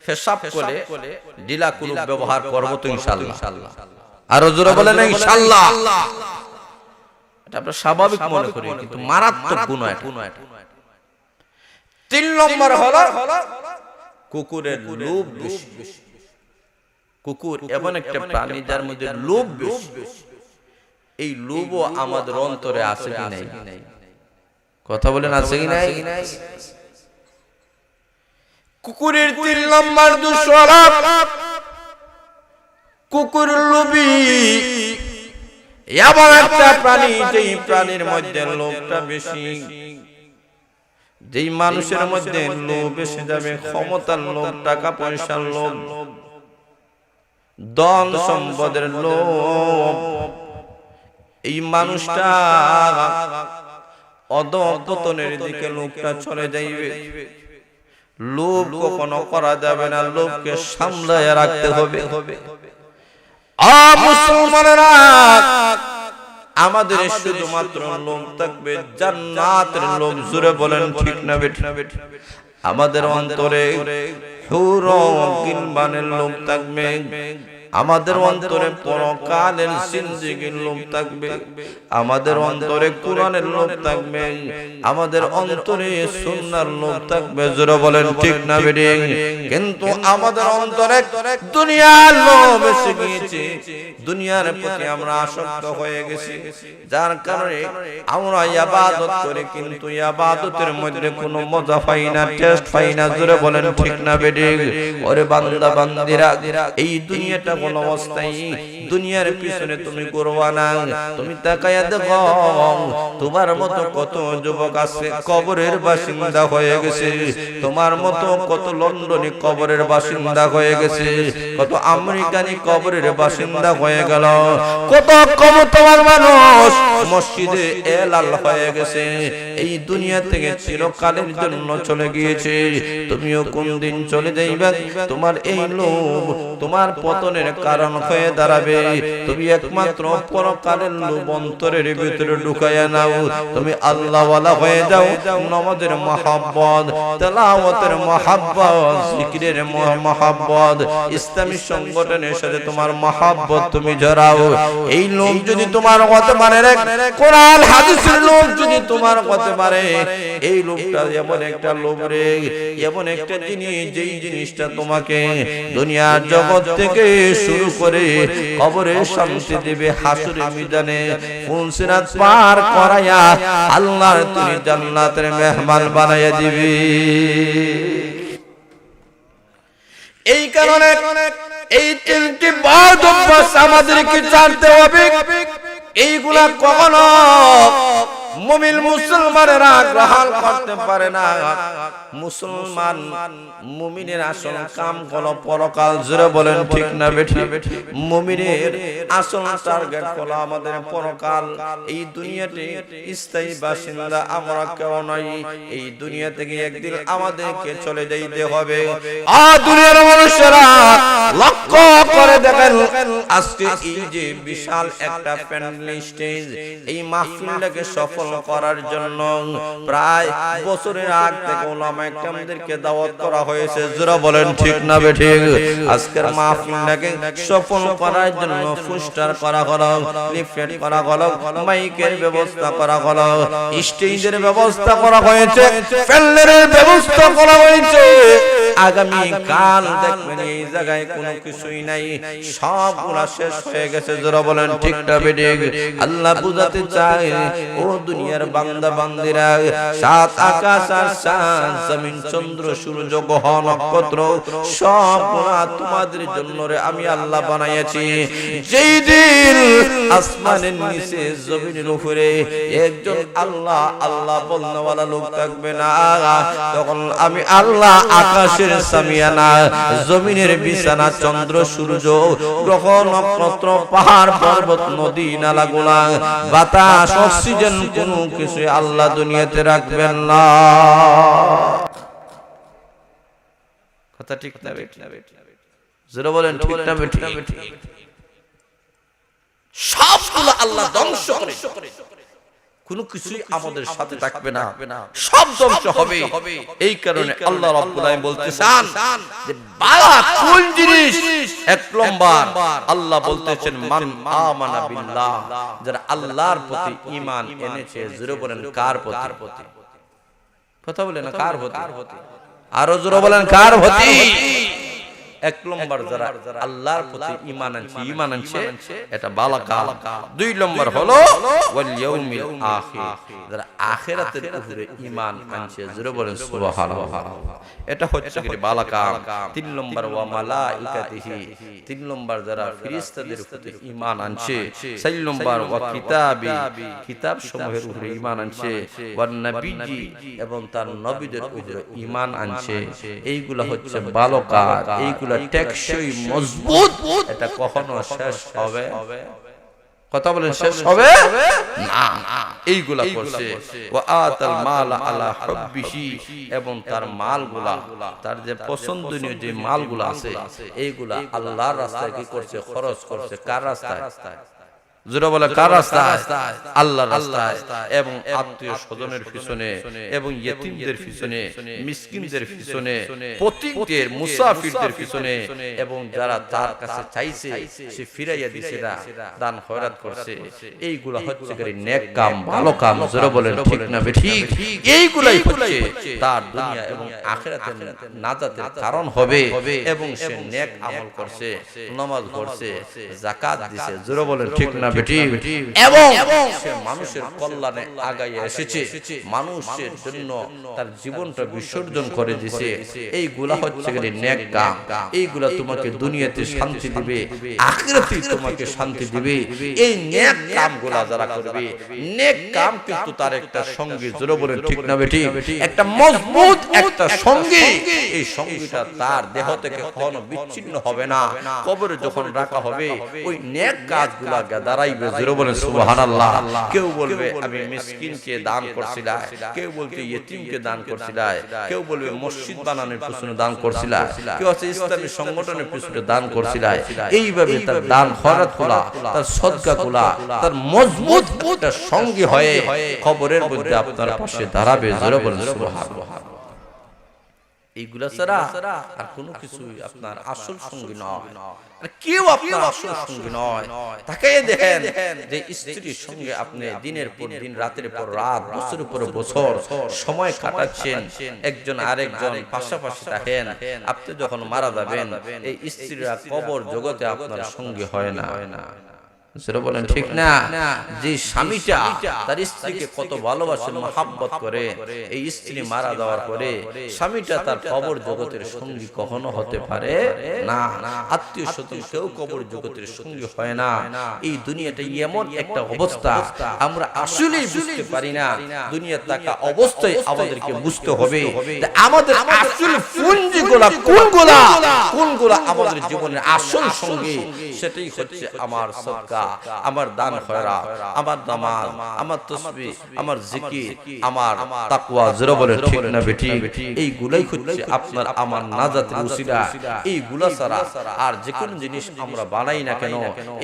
পেশাব করে ঢিলা কুলুপ ব্যবহার করব তো ইনশাআল্লাহ। আরো জোরে বলেন ইনশাআল্লাহ। এটা আমরা স্বাভাবিক মনে করি, কিন্তু মারাত্মক গুণ এটা। 3 নম্বর হলো কুকুরের লোভ বেশি। কুকুর এমন একটা প্রাণী যার মধ্যে লোভ বেশি। এই লোভও আমাদের অন্তরে আছে কি নাই? কথা বলেন আছে কি নাই? কুকুরের 3 নম্বর দুঃস্বভাব, কুকুর লোভী। এমন একটা প্রাণী যেই প্রাণীর মধ্যে লোভটা বেশি, যেই মানুষের মধ্যে লোভ এসে যাবে, ক্ষমতার লোভ, টাকা পয়সার লোভ, ধন সম্পদের লোভ, এই মানুষটা অধঃপতনের দিকে লোকটা চলে যাইবে। লোভ কখনো করা যাবে না, লোভকে সামলায় রাখতে হবে। মুসলমানেরা, আমাদের শুধুমাত্র লোভ থাকবে জান্নাতের লোভ। জোরে বলেন ঠিক না বেটি? আমাদের অন্তরে হুর গিলমানের লোভ থাকবে, আমাদের অন্তরে পরকালের জিন্দেগির লোভ থাকবে, আমাদের অন্তরে কোরআনের লোভ থাকবে, আমাদের অন্তরে সুন্নাহর লোভ থাকবে। জোরে বলেন ঠিক না বেটি? কিন্তু আমাদের অন্তরে দুনিয়ার লোভ এসে গিয়েছে, দুনিয়ার প্রতি আমরা আসক্ত হয়ে গেছি, যার কারণে আমরা ইবাদত করি কিন্তু ইবাদতের মধ্যে কোনো মজা পাই না, টেস্ট পাই না। জোরে বলেন ঠিক না বেটি? ওরে বান্দা বান্দিরা, এই দুনিয়াটা কোন অবস্থায় দুনিয়ার পিছনে তুমি করবা না। তুমি তাকায়া দেখো, তোমার মতো কত যুবক আছে কবরের বাসিন্দা হয়ে গেছে, তোমার মতো কত লন্ডনী কবরের বাসিন্দা হয়ে গেছে, কত আমেরিকানি কবরের বাসিন্দা হয়ে গেল, কত তোমার মানুষ মসজিদে এলাল হয়ে গেছে, এই দুনিয়া থেকে চিরকালের জন্য চলে গিয়েছে। তুমিও কোন দিন চলে যাইবে। তোমার এই লোভ তোমার পতনের কারণ হয়ে দাঁড়াবে। তুমি একমাত্র পরকালের লোভ অন্তরের ভিতরে ঢুকাইয়া নাও, তুমি আল্লাহওয়ালা হয়ে যাও। নামাজের মহব্বত, তেলাওয়াতের মহব্বত, জিকিরের মহব্বত, ইসলামী সংগঠনের সাথে তোমার মহব্বত তুমি জড়াও। এই লোভ যদি তোমার হতে পারে, কোরআন হাদিসের লোভ যদি তোমার হতে পারে, এই লোভটা এমন একটা লোভ রে, এমন একটা জিনিস, যেই জিনিসটা তোমাকে দুনিয়ার জগৎ থেকে শুরু করে কবরে শান্তি দেবে, হাসরের ময়দানে ফুলসিরাত পার করায়া আল্লাহর তুমি জান্নাতের মেহমান বানাইয়া দিবে। এই কারণে এই তিনটি বদ অভ্যাস আমাদেরকে ছাড়তে হবে। এইগুলা কখনো মুমিন মুসলমানেরা গ্রহণ করতে পারে না। মুসলমান মুমিনের আসল কাম হলো পরকাল। জোরে বলেন ঠিক না বেঠিক? মুমিনের আসল টার্গেট হলো আমাদের পরকাল। এই দুনিয়াতে স্থায়ী বাসিন্দা আমরা কেউ নই। এই দুনিয়া থেকে একদিন আমাদেরকে চলে যাইতে হবে। দুনিয়ার মানুষেরা লক্ষ্য করে দেখেন, আজকে এই যে বিশাল একটা প্যান্ডেল স্টেজ, এই মাহফিলটাকে সফল করার জন্য প্রায় বছরের আগ থেকে উলামায়ে কেরামদেরকে দাওয়াত করা হয়েছে। যারা বলেন ঠিক না বেঠিক? আজকের মাহফিলটাকে সফল করার জন্য পোস্টার করা হলো, লিফলেট করা হলো, মাইকের ব্যবস্থা করা হলো, স্টেজের ব্যবস্থা করা হয়েছে, প্যান্ডেলের ব্যবস্থা করা হয়েছে। আগামী কাল দেখবেন এই জায়গায় কোনো কিছুই নাই, সবগুলা শেষ হয়ে গেছে। যারা বলেন ঠিক না বেঠিক? আল্লাহ বুঝাতে চায়, ও দুনিয়ার বান্দা বান্দিরা, সাত আকাশ আর সাত জমিন, চন্দ্র সূর্য গ্রহ নক্ষত্র সবগুলা তোমাদের জন্য রে আমি আল্লাহ বানাইয়াছি। যেই দিন আসমানের নিচে জমিনের উপরে একজন আল্লাহ আল্লাহ বলনেওয়ালা লোক থাকবে না, তখন আমি আল্লাহ আকাশের সামিয়ানা, জমিনের বিছানা, চন্দ্র সূর্য গ্রহ নক্ষত্র পাহাড় পর্বত নদী নালাগুলা বাতাস অক্সিজেন কোনো কিছু আল্লাহ দুনিয়াতে রাখবেন না। কথা ঠিক না বেঠিক? যারা বলেন ঠিক না বেঠিক? সবগুলো আল্লাহ ধ্বংস করে, কোনো কিছুই আমাদের সাথে থাকবে না, সব ধ্বংস হবে। এই কারণে আল্লাহ রাব্বুল আলামিন বলতেছেন যে বালা কোন জিনিস? এক নম্বর আল্লাহ বলতেছেন মান আমানা বিল্লাহ, যারা আল্লাহর প্রতি ঈমান এনেছে। জোরে বলেন কার প্রতি? কথা বলেন না, কার প্রতি? আরো জোরে বলেন কার প্রতি? এক নম্বর যারা আল্লাহর প্রতি ঈমান আনছে এটা ভালো কাম। দুই নম্বর হলো ওয়াল ইয়াউমিল আখির, যারা আখিরাতের উপরে ঈমান আনছে। জোরে বলেন সুবহানাল্লাহ, এটা হচ্ছে কি ভালো কাম। তিন নম্বর ওয়া মালাইকাতিহি, তিন নম্বর যারা ফেরেশতাদের প্রতি ঈমান আনছে। চার নম্বর ওয়া কিতাবি, কিতাব সমূহের উপরে ঈমান আনছে। ওয়া নবীজি, এবং তার নবীদের উপরে ঈমান আনছে। এইগুলা হচ্ছে ভালো কাজ, এইগুলা টেকসই মজবুত। এটা কখনো শেষ হবে? কথা বলেন শেষ হবে না। এইগুলা করছে। ওয়া আতাল মাল আলা হুব্বিহি, এবং তার মালগুলা, তার যে পছন্দনীয় যে মালগুলা আছে, এইগুলা আল্লাহর রাস্তায় কি করছে? খরচ করছে। কার রাস্তায়? জোরে বলে কার রাস্তায়? আল্লাহর রাস্তায়। এবং আত্মীয় স্বজনের পিছনে, এবং ইয়েতিমদের পিছনে, মিসকিনদের পিছনে, পথিকদের মুসাফিরদের পিছনে, এবং যারা তার কাছে চাইছে সে ফিরাইয়া দিছে না, দান খয়রাত করছে। এইগুলা হচ্ছে কি নেক কাম, ভালো কাম। জোরে বলেন ঠিক না বেঠিক? এইগুলাই হচ্ছে তার দুনিয়া এবং আখিরাতের নাজাতের কারণ হবে। এবং সে নেক আমল করছে, নামাজ পড়ছে, যাকাত দিছে। জোরে বলেন ঠিক না বেঠিক? এবং সে মানুষের কল্যাণে আগাইয়া এসেছে, মানুষের জন্য তার জীবনটা বিসর্জন করে দিয়েছে। এইগুলা হচ্ছে কি নেক কাম। এইগুলা তোমাকে দুনিয়াতে শান্তি দিবে, আখিরাতে তোমাকে শান্তি দিবে। এই নেক কামগুলা যারা করবে, নেক কাম কিন্তু তার একটা সঙ্গী। জোরে বলেন ঠিক না বেঠিক? একটা মজবুত একটা সঙ্গী। এই সঙ্গীটা তার দেহ থেকে কখনো বিচ্ছিন্ন হবে না। কবরে যখন রাখা হবে, ওই নেক কাজগুলা দ্বারা দাঁড়াইবে, জোরে বলেন সুবহানাল্লাহ। কেউ বলবে আমি মিসকিনকে দান করছিলাম, কেউ বলবে ইয়েতিমকে দান করছিলাম, কেউ বলবে মসজিদ বানানোর পিছনে দান করছিলাম, কেউ আছে ইসলামী সংগঠনের পিছনে দান করছিলাম। এইভাবে তার দান খয়রাত গুলা, তার সদকা গুলা, তার মজবুত একটা সঙ্গী হয়ে কবরের মধ্যে আপনার পাশে দাঁড়াবে, জোরে বলেন সুবহানাল্লাহ। এইগুলা ছাড়া আর কোনো কিছুই আপনার আসল সঙ্গী নয়, আর কেউ আপনার আসল সঙ্গী নয়। তাকে দেখেন যে স্ত্রীর সঙ্গে আপনি দিনের পর দিন, রাতের পর রাত, বছরের পর বছর সময় কাটাচ্ছেন, একজন আরেকজন পাশাপাশি থাকেন। আপনি যখন মারা যাবেন, এই স্ত্রীরা কবর জগতে আপনার সঙ্গী হয় না। সেটা বলেন ঠিক না? যে স্বামীটা তার স্ত্রীকে কত ভালোবাসেন, মহাব্বত করে, এই স্ত্রী মারা যাওয়ার পরে স্বামীটা তার কবর জগতের সঙ্গী কখনো হতে পারে না। আত্মীয় স্বজন কেউ কবর জগতের সঙ্গী হয় না। এই দুনিয়াটা এমন একটা অবস্থা, আমরা আসলেই বুঝতে পারি না। দুনিয়ার থাকা অবস্থায় আমাদেরকে বুঝতে হবে আমাদের আসল পুঞ্জিগুলা কোনগুলা আমাদের জীবনের আসল সঙ্গী। সেটাই হচ্ছে আমার সদকা, আমার দান খয়রাত, আমার নামাজ, আমার তাসবিহ, আমার জিকির, আমার তাকওয়া, জোরে বলে ঠিক না বেটি? এইগুলাই হচ্ছে আপনার আমার নাজাতের উসিলা। এইগুলা ছাড়া আর যে কোন জিনিস আমরা বানাই না কেন,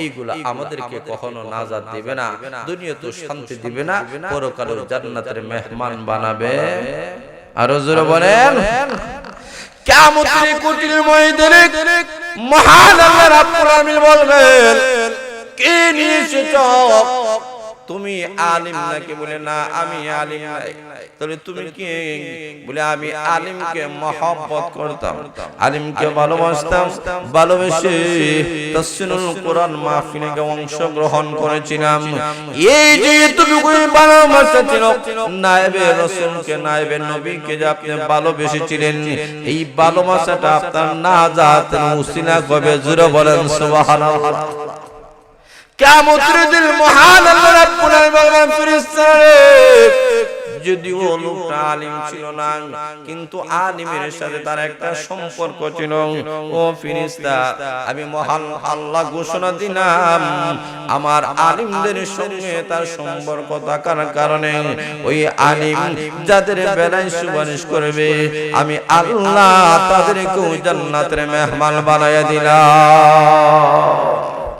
এইগুলা আমাদেরকে কখনো নাজাত দিবে না, দুনিয়াতে শান্তি দিবে না, পরকালের জান্নাতের মেহমান বানাবে। আরো জোরে বলেন। কিয়ামতের কঠিন ময়দানে মহান আল্লাহ রাব্বুল আলামিন বলবেন, কে নিয়ে এসেছো? তুমি আলিম নাকি? বলে না, আমি আলিম নাই। তাহলে তুমি কে? বলে আমি আলিমকে মহব্বত করতাম, আলিমকে ভালোবাসতাম, ভালোবেসে তাফসীরুল কোরআন মাহফিলে অংশগ্রহণ করেছিলাম। এই যে তুমি ভালোবাসা ছিল, নায়েবে রাসূলকে, নায়েবে নবীকে যে আপনি ভালোবেসেছিলেন, এই ভালোবাসাটা আপনার নাজাতের উসিলা হবে, জোরে বলেন সুবহানাল্লাহ। কিয়ামতের দিন মহান আল্লাহ রাব্বুল আলামিন বলবেন, ফেরেশতারা, যদিও লোকটা আলিম ছিল না, কিন্তু আলিমের সাথে তার একটা সম্পর্ক ছিল। ও ফেরেশতা, আমি মহান আল্লাহ ঘোষণা দিলাম, আমার আলিমদের সঙ্গে তার সম্পর্ক থাকার কারণে ওই আলিম যাদের বেলায় সুপারিশ করবে, আমি আল্লাহ তাদেরকে জান্নাতের মেহমান বানায়া দিলাম।